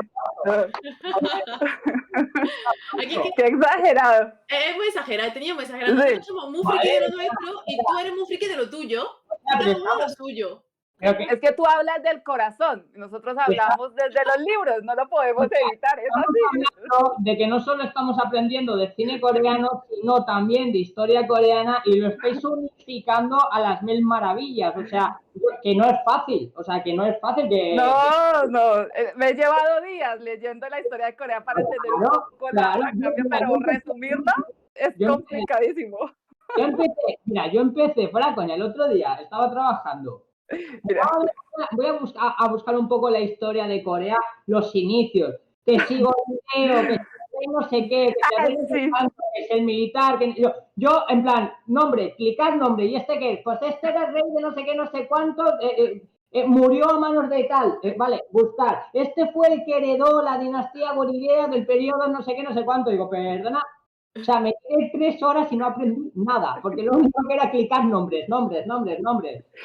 S3: Qué exagerado.
S2: Es muy exagerado, he tenido muy exagerado.
S3: Sí.
S2: Nosotros somos muy friki de lo nuestro y tú eres muy friki de lo tuyo. Y cada uno lo suyo.
S3: Es que tú hablas del corazón, nosotros hablamos desde los libros, no lo podemos evitar, es
S1: Estamos
S3: así.
S1: hablando de que no solo estamos aprendiendo de cine coreano, sino también de historia coreana y lo estáis unificando a las mil maravillas, o sea, que no es fácil, que...
S3: No, me he llevado días leyendo la historia de Corea para entender un poco la cambio, pero resumirla es complicadísimo.
S1: Yo empecé, fuera coña, el otro día estaba trabajando.
S3: Mira.
S1: Voy a buscar un poco la historia de Corea, los inicios, que sigo que no sé qué, que es el militar, que yo en plan, nombre, clicar nombre, y este qué es, pues este era el rey de no sé qué, no sé cuánto, murió a manos de tal, vale, buscar, este fue el que heredó la dinastía goryeo del periodo no sé qué, no sé cuánto, digo, perdona. O sea, me quedé 3 horas y no aprendí nada, porque lo único que era clicar nombres. O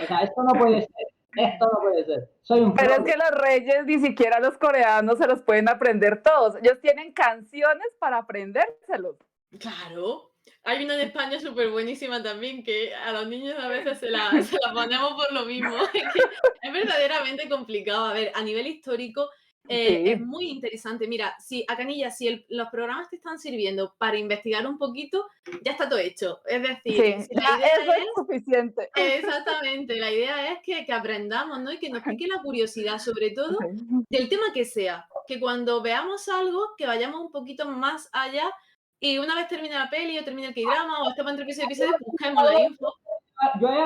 S1: sea, esto no puede ser. Soy un
S3: Pero es
S1: fraude.
S3: que los reyes, ni siquiera los coreanos se los pueden aprender todos. Ellos tienen canciones para aprendérselos.
S2: Claro. Hay una en España súper buenísima también, que a los niños a veces se la ponemos por lo mismo. Es verdaderamente complicado. A ver, a nivel histórico, es muy interesante. Mira, si a Canilla, si los programas te están sirviendo para investigar un poquito, ya está todo hecho. Es decir, si la idea
S3: eso es suficiente.
S2: Exactamente, la idea es que aprendamos, ¿no? Y que nos pique la curiosidad, sobre todo del tema que sea. Que cuando veamos algo, que vayamos un poquito más allá y una vez termine la peli o termine el K-drama o estemos entre episodios, busquemos la info.
S1: Yo he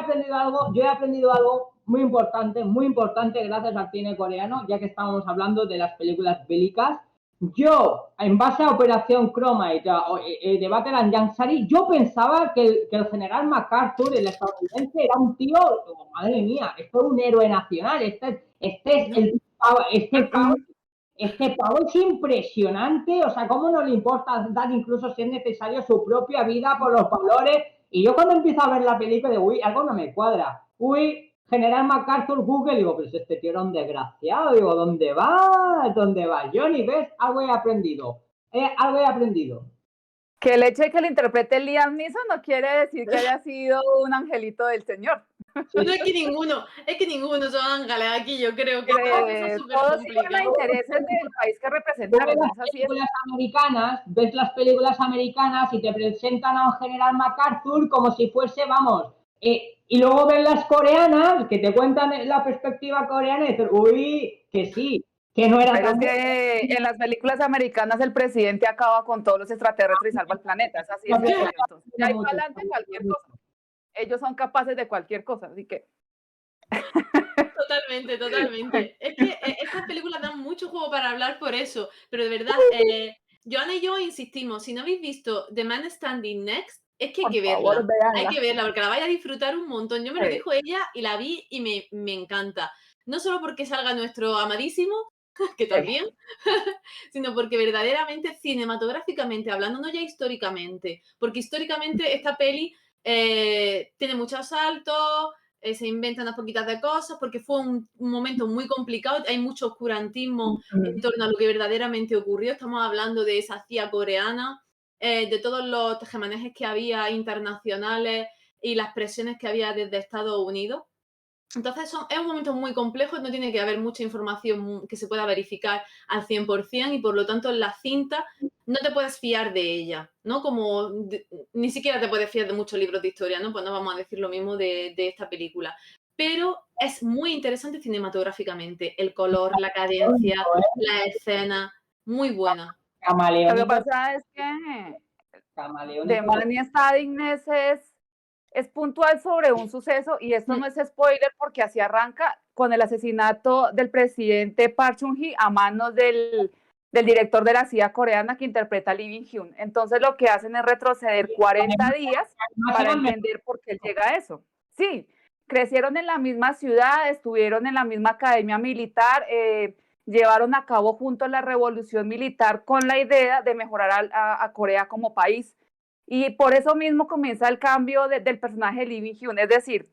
S1: aprendido algo muy importante gracias al cine coreano, ya que estábamos hablando de las películas bélicas. Yo, en base a Operación Chromite, de Battle and Yansari, yo pensaba que el general MacArthur, el estadounidense, era un tío, oh, madre mía, esto es un héroe nacional, este pavo es impresionante, o sea, cómo no le importa dar incluso si es necesario su propia vida por los valores. Y yo cuando empiezo a ver la película digo, uy, algo no me cuadra. Uy, General MacArthur, Google, digo, pues este tío era un desgraciado. Digo, ¿dónde va? Johnny, ¿ves? Algo he aprendido.
S3: Que el hecho de que lo interprete Liam Neeson no quiere decir que haya sido un angelito del Señor.
S2: No es que ninguno son ángeles aquí, yo creo que
S3: todos siguen los intereses del país que representaron.
S1: Ves las películas americanas y te presentan a un general MacArthur como si fuese, vamos, y luego ves las coreanas que te cuentan la perspectiva coreana y dices, uy, que sí, que no era
S3: tan... Pero es que en las películas americanas el presidente acaba con todos los extraterrestres y salva el planeta, es así. Entonces, de ahí para adelante cualquier cosa. Ellos son capaces de cualquier cosa, así que...
S2: Totalmente. Es que estas películas dan mucho juego para hablar por eso, pero de verdad, Joana y yo insistimos, si no habéis visto The Man Standing Next, es que hay que verla, porque la vais a disfrutar un montón. Yo me lo dijo ella y la vi y me encanta. No solo porque salga nuestro amadísimo, que también, sino porque verdaderamente, cinematográficamente hablando, no ya históricamente, porque históricamente esta peli tiene muchos saltos, se inventa unas poquitas de cosas, porque fue un momento muy complicado, hay mucho oscurantismo en torno a lo que verdaderamente ocurrió. Estamos hablando de esa CIA coreana, de todos los tejemanejes que había internacionales y las presiones que había desde Estados Unidos. Entonces es un momento muy complejo, no tiene que haber mucha información que se pueda verificar al 100% y por lo tanto en la cinta no te puedes fiar de ella, ¿no? Ni siquiera te puedes fiar de muchos libros de historia, ¿no? Pues no vamos a decir lo mismo de esta película. Pero es muy interesante cinematográficamente, el color, la cadencia, la escena, muy buena.
S3: Lo que pasa es que The Mania Sadness es puntual sobre un suceso y esto no es spoiler porque así arranca con el asesinato del presidente Park Chung-hee a manos del director de la CIA coreana que interpreta a Lee Byung-hun. Entonces lo que hacen es retroceder 40 días para entender por qué llega a eso. Sí, crecieron en la misma ciudad, estuvieron en la misma academia militar, llevaron a cabo juntos la revolución militar con la idea de mejorar a Corea como país. Y por eso mismo comienza el cambio del personaje de Lee Byung-hun, es decir,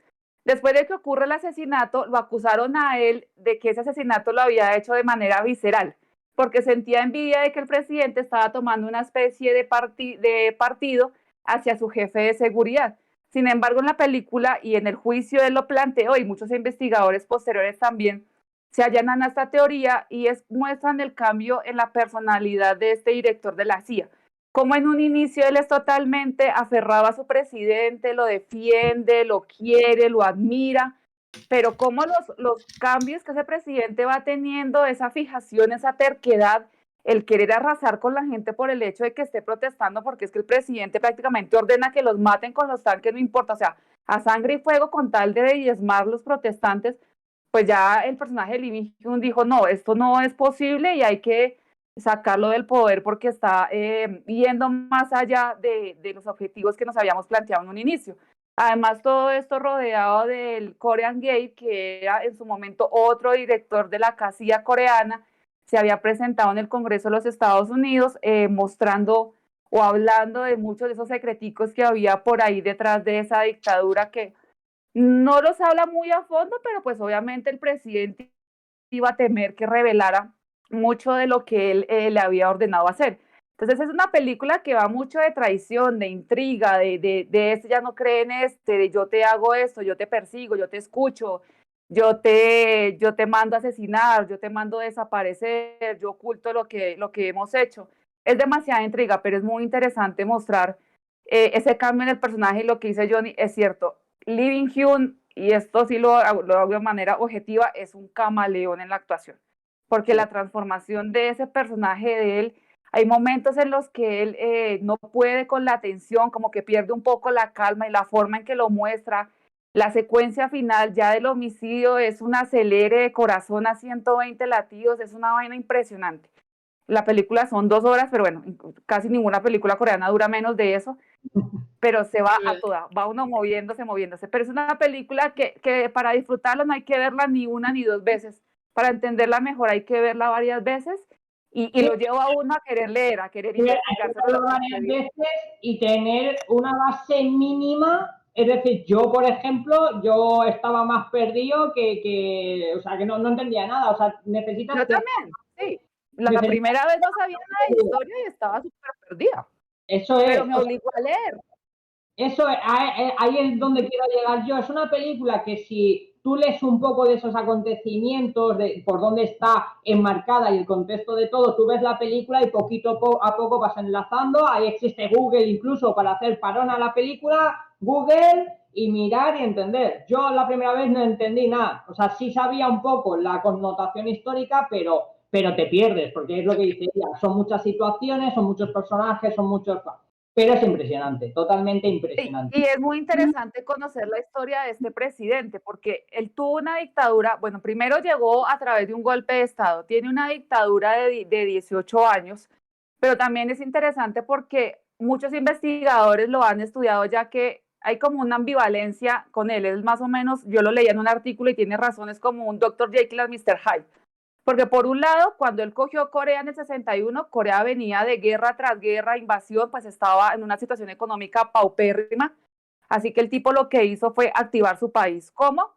S3: después de que ocurre el asesinato, lo acusaron a él de que ese asesinato lo había hecho de manera visceral, porque sentía envidia de que el presidente estaba tomando una especie de partido hacia su jefe de seguridad. Sin embargo, en la película y en el juicio él lo planteó y muchos investigadores posteriores también se allanan a esta teoría y muestran el cambio en la personalidad de este director de la CIA. Como en un inicio él es totalmente aferrado a su presidente, lo defiende, lo quiere, lo admira, pero como los cambios que ese presidente va teniendo, esa fijación, esa terquedad, el querer arrasar con la gente por el hecho de que esté protestando, porque es que el presidente prácticamente ordena que los maten con los tanques, no importa, o sea, a sangre y fuego con tal de diezmar los protestantes, pues ya el personaje de Lee Byung-hun dijo, no, esto no es posible y hay que sacarlo del poder porque está yendo más allá de los objetivos que nos habíamos planteado en un inicio. Además, todo esto rodeado del Korean Gate, que era en su momento otro director de la CIA coreana, se había presentado en el Congreso de los Estados Unidos mostrando o hablando de muchos de esos secreticos que había por ahí detrás de esa dictadura que no los habla muy a fondo, pero pues obviamente el presidente iba a temer que revelara mucho de lo que él le había ordenado hacer. Entonces es una película que va mucho de traición, de intriga, de este ya no cree en este, de yo te hago esto, yo te persigo, yo te escucho, yo te mando a asesinar, yo te mando a desaparecer, yo oculto lo que hemos hecho. Es demasiada intriga, pero es muy interesante mostrar ese cambio en el personaje y lo que dice Johnny es cierto. Lee Byung-hun, y esto sí lo hago de manera objetiva, es un camaleón en la actuación, porque la transformación de ese personaje de él, hay momentos en los que él no puede con la tensión, como que pierde un poco la calma y la forma en que lo muestra. La secuencia final ya del homicidio es un acelere de corazón a 120 latidos, es una vaina impresionante. La película son 2 horas, pero bueno, casi ninguna película coreana dura menos de eso, pero se va a toda, va uno moviéndose, pero es una película que para disfrutarla no hay que verla ni una ni dos veces, para entenderla mejor hay que verla varias veces y lo lleva a uno a querer leer, a querer investigar
S1: varias veces y tener una base mínima. Es decir, yo, por ejemplo, yo estaba más perdido o sea, que no entendía nada. O sea, necesitas...
S3: Yo también, sí. La primera vez no sabía nada de historia y estaba súper perdida.
S1: Eso es.
S3: Pero me obligó a leer.
S1: Eso es, ahí es donde quiero llegar yo. Es una película que si tú lees un poco de esos acontecimientos, de por dónde está enmarcada y el contexto de todo, tú ves la película y poquito a poco vas enlazando. Ahí existe Google incluso para hacer parón a la película, Google y mirar y entender. Yo la primera vez no entendí nada. O sea, sí sabía un poco la connotación histórica, pero te pierdes, porque es lo que dice ella. Son muchas situaciones, son muchos personajes, son muchos... Pero es impresionante, totalmente impresionante.
S3: Y es muy interesante conocer la historia de este presidente, porque él tuvo una dictadura, bueno, primero llegó a través de un golpe de Estado, tiene una dictadura de 18 años, pero también es interesante porque muchos investigadores lo han estudiado ya que hay como una ambivalencia con él, es más o menos, yo lo leía en un artículo y tiene razones como un Dr. Jekyll and Mr. Hyde. Porque por un lado, cuando él cogió Corea en el 61, Corea venía de guerra tras guerra, invasión, pues estaba en una situación económica paupérrima. Así que el tipo lo que hizo fue activar su país. ¿Cómo?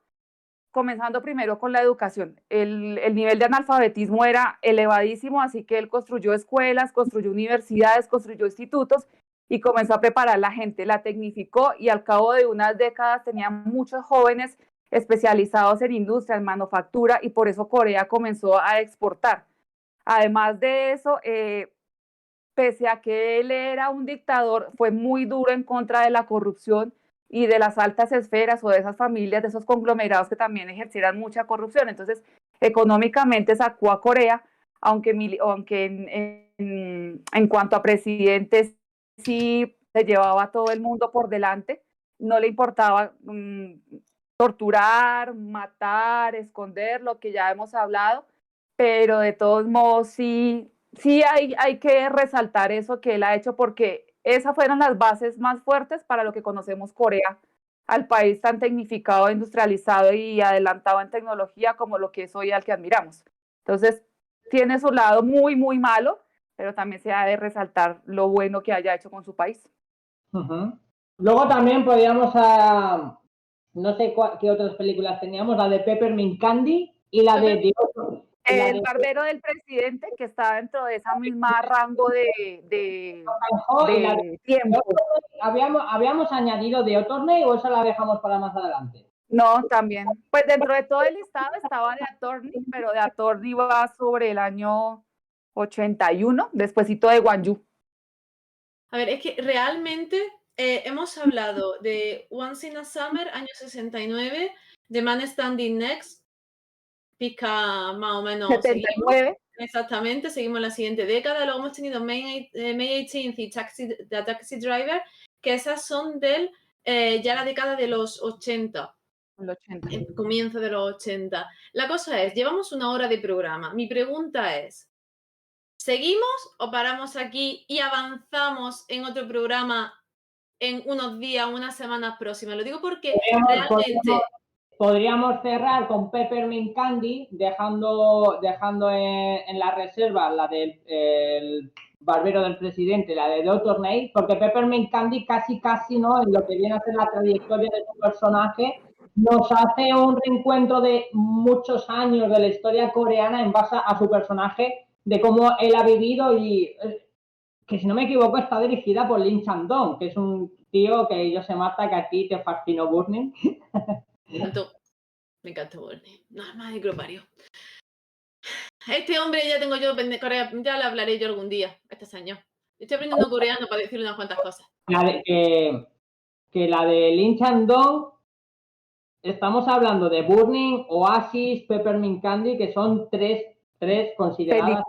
S3: Comenzando primero con la educación. El nivel de analfabetismo era elevadísimo, así que él construyó escuelas, construyó universidades, construyó institutos y comenzó a preparar a la gente, la tecnificó y al cabo de unas décadas tenía muchos jóvenes especializados en industria, en manufactura y por eso Corea comenzó a exportar. Además de eso, pese a que él era un dictador, fue muy duro en contra de la corrupción y de las altas esferas o de esas familias, de esos conglomerados que también ejercieran mucha corrupción. Entonces, económicamente sacó a Corea, aunque en cuanto a presidentes sí se llevaba a todo el mundo por delante, no le importaba torturar, matar, esconder, lo que ya hemos hablado, pero de todos modos sí hay que resaltar eso que él ha hecho porque esas fueron las bases más fuertes para lo que conocemos Corea, al país tan tecnificado, industrializado y adelantado en tecnología como lo que es hoy al que admiramos. Entonces, tiene su lado muy, muy malo, pero también se ha de resaltar lo bueno que haya hecho con su país.
S1: Luego también podríamos, no sé qué otras películas teníamos, la de Peppermint Candy y la de
S3: El barbero del presidente, que está dentro de esa misma rango de tiempo.
S1: ¿Habíamos añadido The Attorney o esa la dejamos para más adelante?
S3: No, también. Pues dentro de todo el listado estaba The Attorney, pero The Attorney va sobre el año 81, despuesito de Wanju.
S2: A ver, es que realmente hemos hablado de Once in a Summer, año 69, The Man Standing Next, pica más o menos.
S3: 79.
S2: Exactamente, seguimos la siguiente década. Luego hemos tenido May 18th y The Taxi Driver, que esas son ya la década de los 80.
S3: El 80.
S2: El comienzo de los 80. La cosa es, llevamos una hora de programa. Mi pregunta es, ¿seguimos o paramos aquí y avanzamos en otro programa en unos días, unas semanas próximas? Lo digo porque realmente...
S1: Podríamos cerrar con Peppermint Candy, dejando en la reserva la del barbero del presidente, la de Dr. Nate, porque Peppermint Candy casi, ¿no? En lo que viene a ser la trayectoria de su personaje, nos hace un reencuentro de muchos años de la historia coreana en base a su personaje, de cómo él ha vivido y que si no me equivoco está dirigida por Lee Chang-dong, que es un tío que yo se mata, que a ti te fascinó Burning.
S2: Me encantó Burning. Nada más de gropario. Este hombre ya tengo yo, ya le hablaré yo algún día, estos años. Estoy aprendiendo coreano para decirle unas cuantas cosas.
S1: Que la de Lee Chang-dong, estamos hablando de Burning, Oasis, Peppermint Candy, que son tres consideradas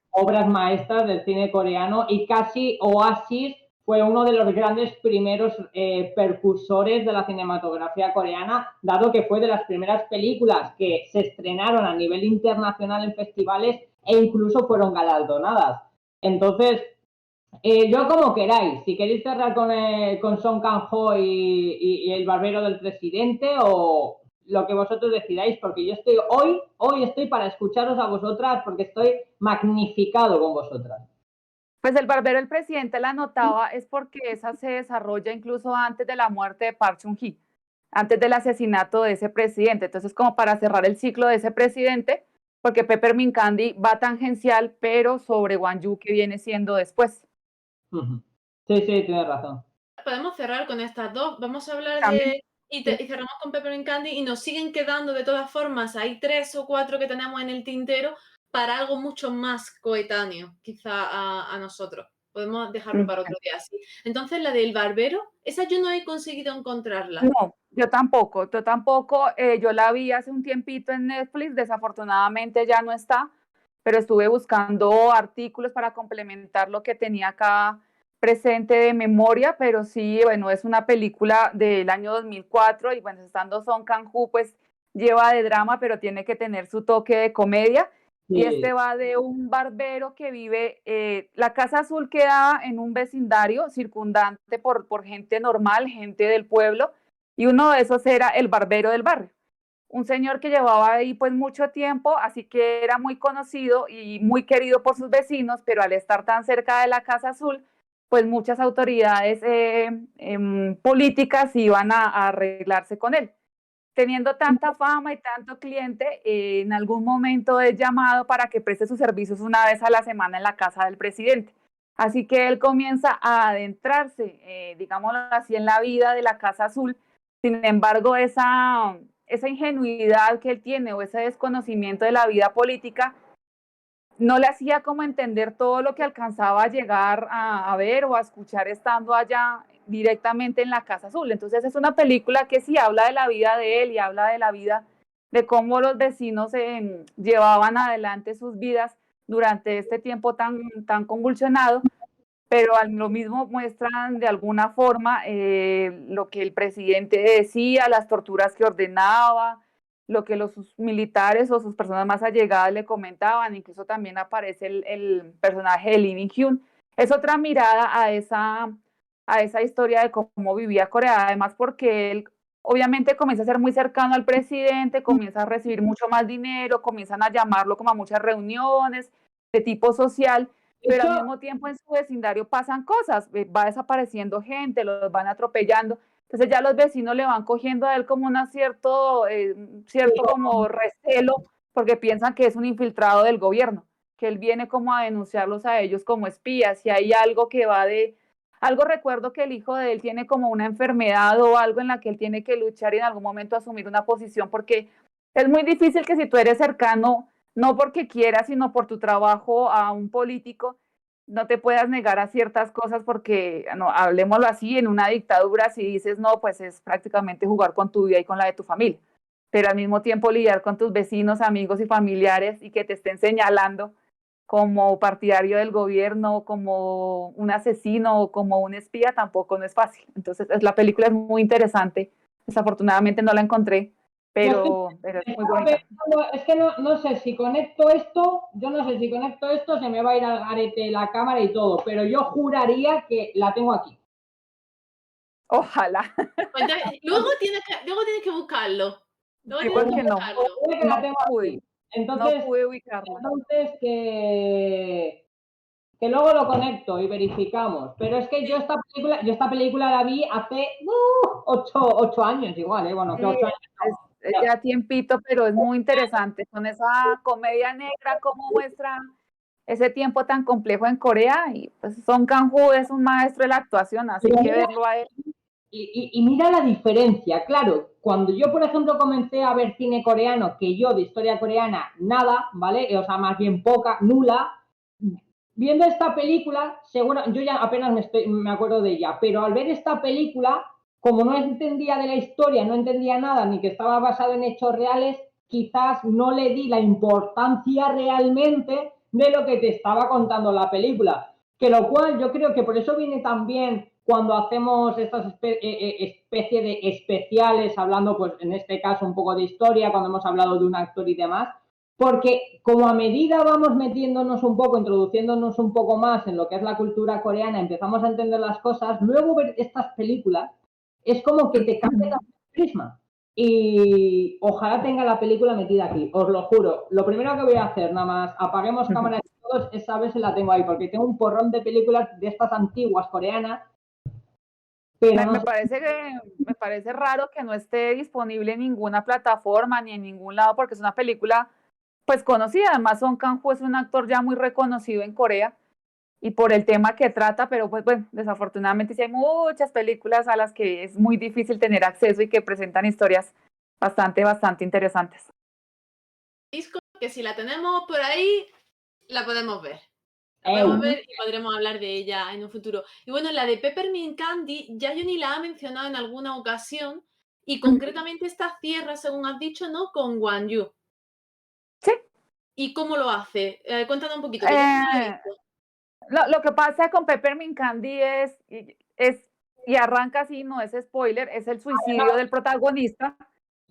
S1: obras maestras del cine coreano, y casi Oasis fue uno de los grandes primeros percursores de la cinematografía coreana, dado que fue de las primeras películas que se estrenaron a nivel internacional en festivales e incluso fueron galardonadas. Entonces, yo como queráis, si queréis cerrar con Song Kang-ho y el barbero del presidente, o lo que vosotros decidáis, porque yo estoy hoy estoy para escucharos a vosotras, porque estoy magnificado con vosotras.
S3: Pues el barbero del presidente la notaba es porque esa se desarrolla incluso antes de la muerte de Park Chung-hee, antes del asesinato de ese presidente. Entonces, como para cerrar el ciclo de ese presidente, porque Peppermint Candy va tangencial, pero sobre Wanju, que viene siendo después.
S1: Sí, tienes razón.
S2: Podemos cerrar con estas dos. Vamos a hablar de... Y cerramos con Peppermint Candy y nos siguen quedando de todas formas. Hay 3 o 4 que tenemos en el tintero para algo mucho más coetáneo, quizá a nosotros. Podemos dejarlo para otro día así. Entonces, la del barbero, esa yo no he conseguido encontrarla.
S3: No, yo tampoco. Yo la vi hace un tiempito en Netflix, desafortunadamente ya no está, pero estuve buscando artículos para complementar lo que tenía acá presente de memoria, pero sí, bueno, es una película del año 2004 y bueno, estando Song Kang-ho, pues lleva de drama, pero tiene que tener su toque de comedia. Sí. Y este va de un barbero que vive, la Casa Azul queda en un vecindario circundante por gente normal, gente del pueblo, y uno de esos era el barbero del barrio. Un señor que llevaba ahí pues mucho tiempo, así que era muy conocido y muy querido por sus vecinos, pero al estar tan cerca de la Casa Azul, pues muchas autoridades políticas iban a arreglarse con él. Teniendo tanta fama y tanto cliente, en algún momento es llamado para que preste sus servicios una vez a la semana en la casa del presidente. Así que él comienza a adentrarse, digámoslo así, en la vida de la Casa Azul. Sin embargo, esa ingenuidad que él tiene o ese desconocimiento de la vida política no le hacía como entender todo lo que alcanzaba a llegar a ver o a escuchar estando allá directamente en la Casa Azul. Entonces es una película que sí habla de la vida de él y habla de la vida, de cómo los vecinos llevaban adelante sus vidas durante este tiempo tan convulsionado, pero lo mismo muestran de alguna forma lo que el presidente decía, las torturas que ordenaba, lo que los militares o sus personas más allegadas le comentaban. Incluso también aparece el personaje de Lee Min-hyun. Es otra mirada a esa historia de cómo vivía Corea, además porque él obviamente comienza a ser muy cercano al presidente, comienza a recibir mucho más dinero, comienzan a llamarlo como a muchas reuniones de tipo social, pero al mismo tiempo en su vecindario pasan cosas, va desapareciendo gente, los van atropellando. Entonces ya los vecinos le van cogiendo a él como un cierto como recelo, porque piensan que es un infiltrado del gobierno, que él viene como a denunciarlos a ellos como espías, y hay algo que va algo recuerdo que el hijo de él tiene como una enfermedad o algo en la que él tiene que luchar y en algún momento asumir una posición, porque es muy difícil que si tú eres cercano, no porque quieras, sino por tu trabajo a un político, no te puedas negar a ciertas cosas porque, no, hablemoslo así, en una dictadura si dices no, pues es prácticamente jugar con tu vida y con la de tu familia, pero al mismo tiempo lidiar con tus vecinos, amigos y familiares y que te estén señalando como partidario del gobierno, como un asesino o como un espía, tampoco no es fácil. Entonces, la película es muy interesante, desafortunadamente no la encontré, pero es muy bonita.
S1: Es que no sé si conecto esto, se me va a ir al garete la cámara y todo, pero yo juraría que la tengo aquí.
S3: Ojalá.
S2: Luego tienes que buscarlo.
S3: Sí, porque no pude.
S1: Entonces,
S3: no pude ubicarla.
S1: Entonces que luego lo conecto y verificamos. Pero es que yo esta película la vi hace 8 años igual, Bueno, que 8 años.
S3: Es ya tiempito, pero es muy interesante. Con esa comedia negra, cómo muestra ese tiempo tan complejo en Corea. Y pues Song Kang-ho es un maestro de la actuación, así que verlo a él.
S1: Y mira la diferencia, claro, cuando yo, por ejemplo, comencé a ver cine coreano, que yo de historia coreana nada, ¿vale? O sea, más bien poca, nula, viendo esta película, seguro, yo ya apenas me acuerdo de ella, pero al ver esta película, como no entendía de la historia, no entendía nada, ni que estaba basado en hechos reales, quizás no le di la importancia realmente de lo que te estaba contando la película. Que lo cual yo creo que por eso viene también cuando hacemos estas especie de especiales, hablando pues en este caso un poco de historia, cuando hemos hablado de un actor y demás, porque como a medida vamos metiéndonos un poco, introduciéndonos un poco más en lo que es la cultura coreana, empezamos a entender las cosas, luego ver estas películas es como que te cambia el prisma. Y ojalá tenga la película metida aquí, os lo juro. Lo primero que voy a hacer, nada más, apaguemos cámaras y todos, esa vez la tengo ahí, porque tengo un porrón de películas de estas antiguas coreanas.
S3: Pero me parece raro que no esté disponible en ninguna plataforma ni en ningún lado, porque es una película pues conocida. Además, Song Kang-ho es un actor ya muy reconocido en Corea y por el tema que trata, pero pues bueno, desafortunadamente sí hay muchas películas a las que es muy difícil tener acceso y que presentan historias bastante interesantes.
S2: Disco que si la tenemos por ahí, la podemos ver. La podemos ver y podremos hablar de ella en un futuro. Y bueno, la de Peppermint Candy, ya Johnny la ha mencionado en alguna ocasión y concretamente esta cierra, según has dicho, ¿no? Con Won Yu.
S3: Sí.
S2: ¿Y cómo lo hace? Cuéntanos un poquito.
S3: Lo que pasa con Peppermint Candy y arranca así, no es spoiler, es el suicidio del protagonista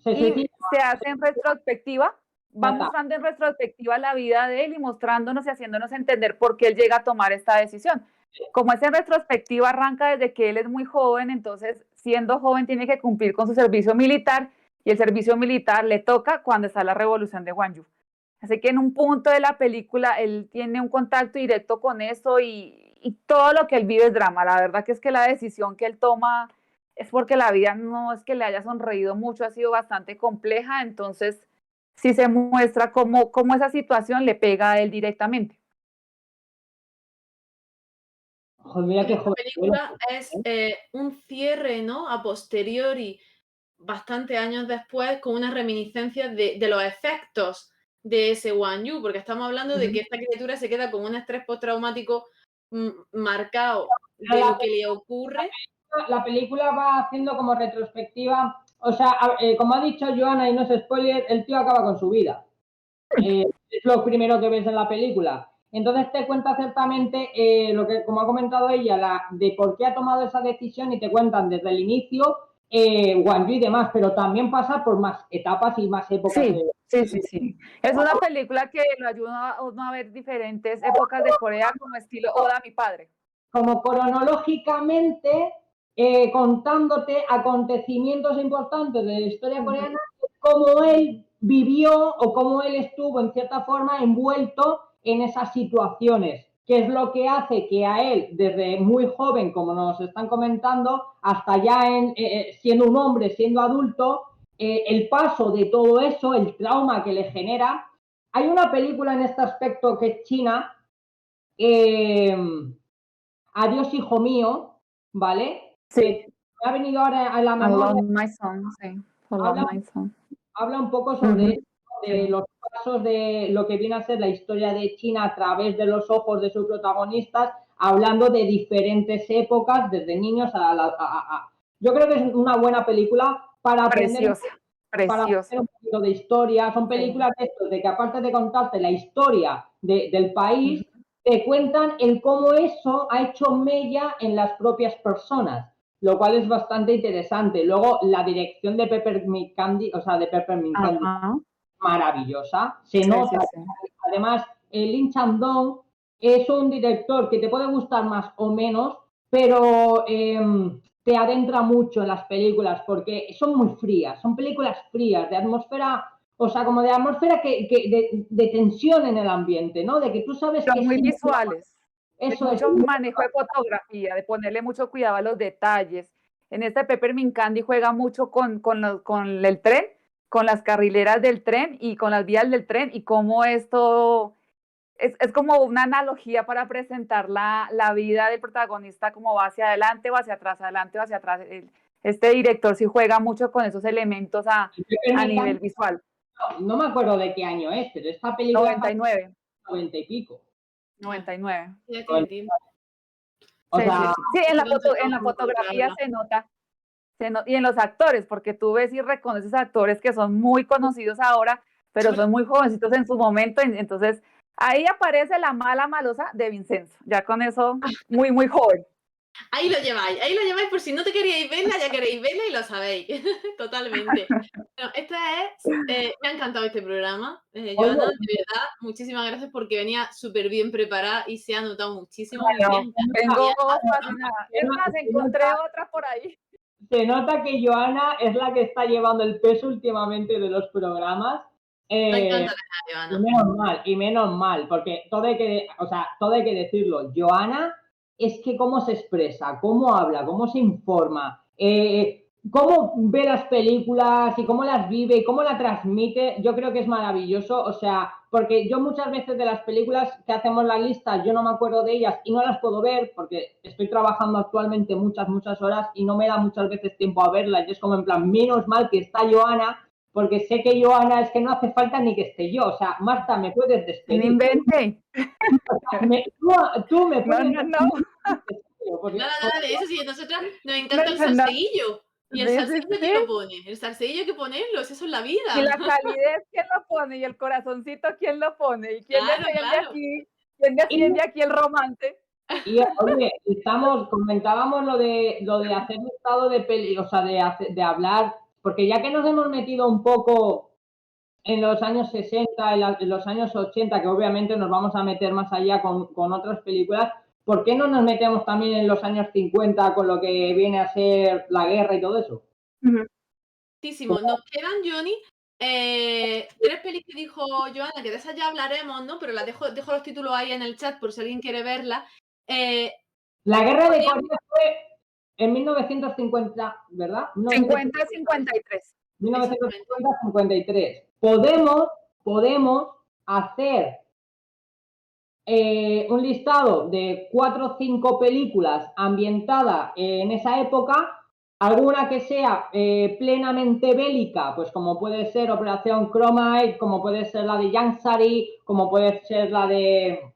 S3: y se hace en retrospectiva, va mostrando en retrospectiva la vida de él y mostrándonos y haciéndonos entender por qué él llega a tomar esta decisión. Como es en retrospectiva, arranca desde que él es muy joven, entonces siendo joven tiene que cumplir con su servicio militar y el servicio militar le toca cuando está la revolución de Gwangju. Así que en un punto de la película él tiene un contacto directo con eso y y todo lo que él vive es drama. La verdad que es que la decisión que él toma es porque la vida no es que le haya sonreído mucho, ha sido bastante compleja, entonces sí se muestra cómo esa situación le pega a él directamente.
S1: Joder, mira qué
S2: Esta
S1: joven.
S2: película es un cierre, ¿no? A posteriori, bastante años después, con una reminiscencia de los efectos de ese Wang Yu, porque estamos hablando de que esta criatura se queda con un estrés postraumático marcado de lo que le ocurre.
S1: La película va haciendo como retrospectiva, o sea, como ha dicho Joana, y no es spoiler, el tío acaba con su vida. Es lo primero que ves en la película. Entonces te cuenta ciertamente lo que, como ha comentado ella, de por qué ha tomado esa decisión y te cuentan desde el inicio Wang Yu y demás, pero también pasa por más etapas y más épocas.
S3: Sí. Es una película que lo ayuda a uno a ver diferentes épocas de Corea como estilo Oda a mi padre.
S1: Como cronológicamente contándote acontecimientos importantes de la historia coreana, cómo él vivió o cómo él estuvo en cierta forma envuelto en esas situaciones, que es lo que hace que a él, desde muy joven, como nos están comentando, hasta ya siendo un hombre, siendo adulto, el paso de todo eso, el trauma que le genera. Hay una película en este aspecto que es china, Adiós, hijo mío, ¿vale?
S3: Sí.
S1: Que me ha venido ahora a la memoria.
S3: Alone My Son, sí. Alone My Son.
S1: Habla un poco sobre eso, de los pasos de lo que viene a ser la historia de China a través de los ojos de sus protagonistas, hablando de diferentes épocas, desde niños Yo creo que es una buena película para aprender, para aprender un poquito de historia. Son películas de que aparte de contarte la historia del país, te cuentan el cómo eso ha hecho mella en las propias personas, lo cual es bastante interesante. Luego, la dirección de Peppermint Candy, maravillosa. Se nota. Además, Lin Chandong es un director que te puede gustar más o menos, pero te adentra mucho en las películas porque son muy frías, son películas frías, de atmósfera, o sea, como de atmósfera de tensión en el ambiente, ¿no? De que tú sabes que...
S3: Son muy visuales.
S1: Eso
S3: mucho manejo de fotografía, de ponerle mucho cuidado a los detalles. En este Peppermint Candy juega mucho con el tren, con las carrileras del tren y con las vías del tren y cómo esto es como una analogía para presentar la vida del protagonista, como va hacia adelante o hacia atrás, adelante o hacia atrás. Este director sí juega mucho con esos elementos a nivel visual.
S1: No me acuerdo de qué año es, pero esta película...
S3: 99.
S1: 90 y pico.
S3: 99.
S1: O sea,
S3: sí, en la fotografía se nota, y en los actores, porque tú ves y reconoces actores que son muy conocidos ahora, pero son muy jovencitos en su momento, entonces ahí aparece la mala malosa de Vincenzo, ya con eso, muy, muy joven.
S2: Ahí lo lleváis por si no te queríais verla, ya queréis verla y lo sabéis, totalmente. Bueno, me ha encantado este programa, Joana, de verdad, muchísimas gracias porque venía súper bien preparada y se ha notado muchísimo.
S3: Bueno, tengo fascinada. Es más, encontré otra por ahí.
S1: Se nota que Joana es la que está llevando el peso últimamente de los programas.
S2: Me encanta Joana.
S1: Y menos mal, porque todo hay que decirlo. Joana es que cómo se expresa, cómo habla, cómo se informa, cómo ve las películas y cómo las vive y cómo la transmite, yo creo que es maravilloso. O sea, porque yo muchas veces de las películas que hacemos la lista, yo no me acuerdo de ellas y no las puedo ver porque estoy trabajando actualmente muchas horas y no me da muchas veces tiempo a verlas. Y es como en plan, menos mal que está Joana, porque sé que Joana es que no hace falta ni que esté yo. O sea, Marta, me puedes despedir.
S3: No invente.
S1: Tú me puedes
S3: No.
S2: Nada de eso, si a nosotras nos encanta el salseguillo. ¿Y el salseguillo quién lo pone? El salseguillo hay que ponerlo, eso es la vida.
S3: Y la calidez, ¿quién lo pone? Y el corazoncito, ¿quién lo pone? ¿Y quién defiende aquí el romance?
S1: Y oye, comentábamos lo de hacer listado de peli, o sea, de hablar, porque ya que nos hemos metido un poco en los años 60, en los años 80, que obviamente nos vamos a meter más allá con otras películas, ¿por qué no nos metemos también en los años 50 con lo que viene a ser la guerra y todo eso?
S2: Muchísimo. Nos quedan, Johnny, 3 pelis que dijo Joana, que de esas ya hablaremos, ¿no? Pero las dejo los títulos ahí en el chat por si alguien quiere verlas.
S1: La guerra de Corea fue en 1950, ¿verdad?
S3: 50-53.
S1: 1950-53. Podemos hacer un listado de 4 o 5 películas ambientadas en esa época, alguna que sea plenamente bélica, pues como puede ser Operación Chromite, como puede ser la de Yang Sari, como puede ser la de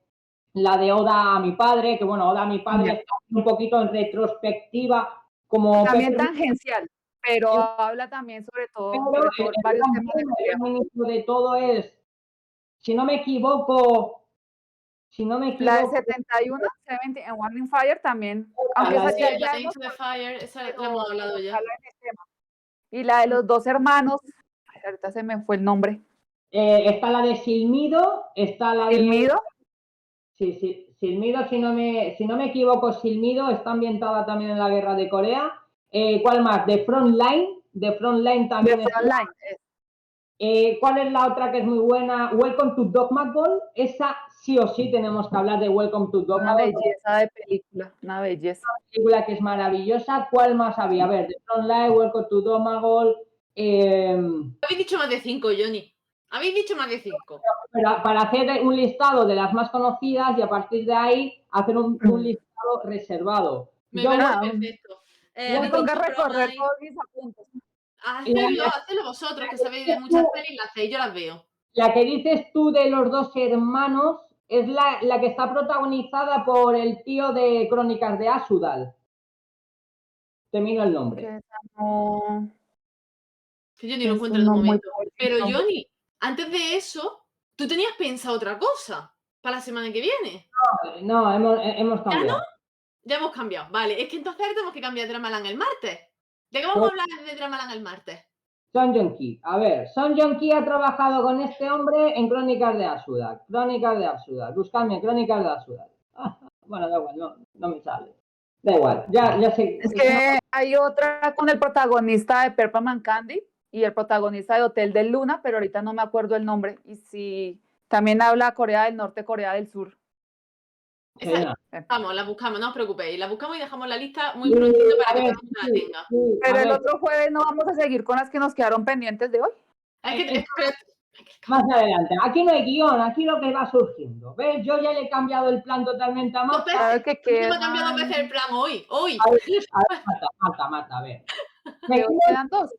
S1: Oda a mi padre, que bueno, Oda a mi padre está un poquito en retrospectiva, como
S3: también tangencial, pero habla también sobre todo varios temas de Corea.
S1: El ministro de todo es, si no me equivoco,
S3: la de 71, 70 en Warning Fire también, aunque
S2: la
S3: esa
S2: de Into the Fire, esa la hemos hablado ya.
S3: Y la de los 2 hermanos, ahorita se me fue el nombre.
S1: Está la de Silmido, está la
S3: ¿Silmido?
S1: Sí, Silmido, si no me equivoco, Silmido está ambientada también en la guerra de Corea. ¿Cuál más? The Frontline también
S3: The Frontline.
S1: ¿Cuál es la otra que es muy buena? Welcome to Dogma. Esa sí o sí tenemos que hablar de Welcome to Dogma.
S3: Una belleza de película, una belleza.
S1: Una película que es maravillosa. ¿Cuál más había? A ver, The Frontline, Welcome to Dogma.
S2: Habéis dicho más de 5, Johnny. Habéis dicho más de 5.
S1: Para hacer un listado de las más conocidas y a partir de ahí hacer un listado reservado.
S2: Me parece perfecto.
S3: Me toca recorrer todos mis apuntes.
S2: Hacedlo vosotros, que sabéis de muchas pelis, las hacéis, yo las veo.
S1: La que dices tú de los 2 hermanos es la que está protagonizada por el tío de Crónicas de Asudal. Te miro el nombre.
S2: Que yo ni lo encuentro en el momento. Pero Johnny, antes de eso, tú tenías pensado otra cosa para la semana que viene.
S1: No, hemos cambiado.
S2: ¿Ya no? Ya hemos cambiado. Vale, es que entonces tenemos que cambiar Dramaland el martes. ¿De qué vamos a hablar de Dramaland el martes?
S1: Son Joong-ki. A ver, Son Joong-ki ha trabajado con este hombre en Crónicas de Asudal. Buscadme Crónicas de Asudal. Bueno, da igual, no me sale. Da igual, ya sé.
S3: Es que hay otra con el protagonista de Peppermint Candy y el protagonista de Hotel del Luna, pero ahorita no me acuerdo el nombre. Y si también habla Corea del Norte, Corea del Sur.
S2: Vamos, la buscamos, no os preocupéis. La buscamos y dejamos la lista muy prontito para que todo el mundo la tenga.
S3: Pero el otro jueves no vamos a seguir con las que nos quedaron pendientes de hoy.
S1: Más adelante. Aquí no hay guión, aquí lo que va surgiendo. ¿Ves? Yo ya le he cambiado el plan totalmente a Marta.
S3: A ver qué queda.
S2: Yo me he cambiado 2 veces el plan hoy.
S1: A ver, Marta, a ver.
S3: Quedan 2.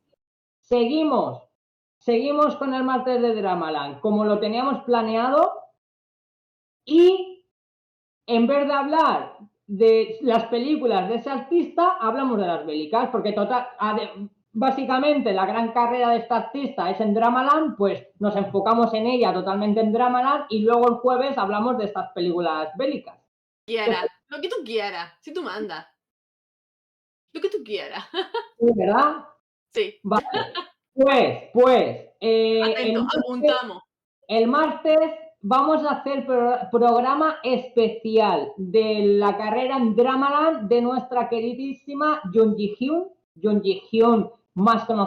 S1: Seguimos con el martes de Dramaland, como lo teníamos planeado, y en vez de hablar de las películas de ese artista, hablamos de las bélicas, porque básicamente la gran carrera de este artista es en Dramaland, pues nos enfocamos en ella totalmente en Dramaland y luego el jueves hablamos de estas películas bélicas.
S2: Lo que tú quieras, si tú mandas. Lo que tú quieras.
S1: ¿Sí, verdad?
S2: Sí.
S1: Vale. Pues
S2: atento, apuntamos.
S1: El martes vamos a hacer programa especial de la carrera en Dramaland de nuestra queridísima Jung Ji-hyun, más conocida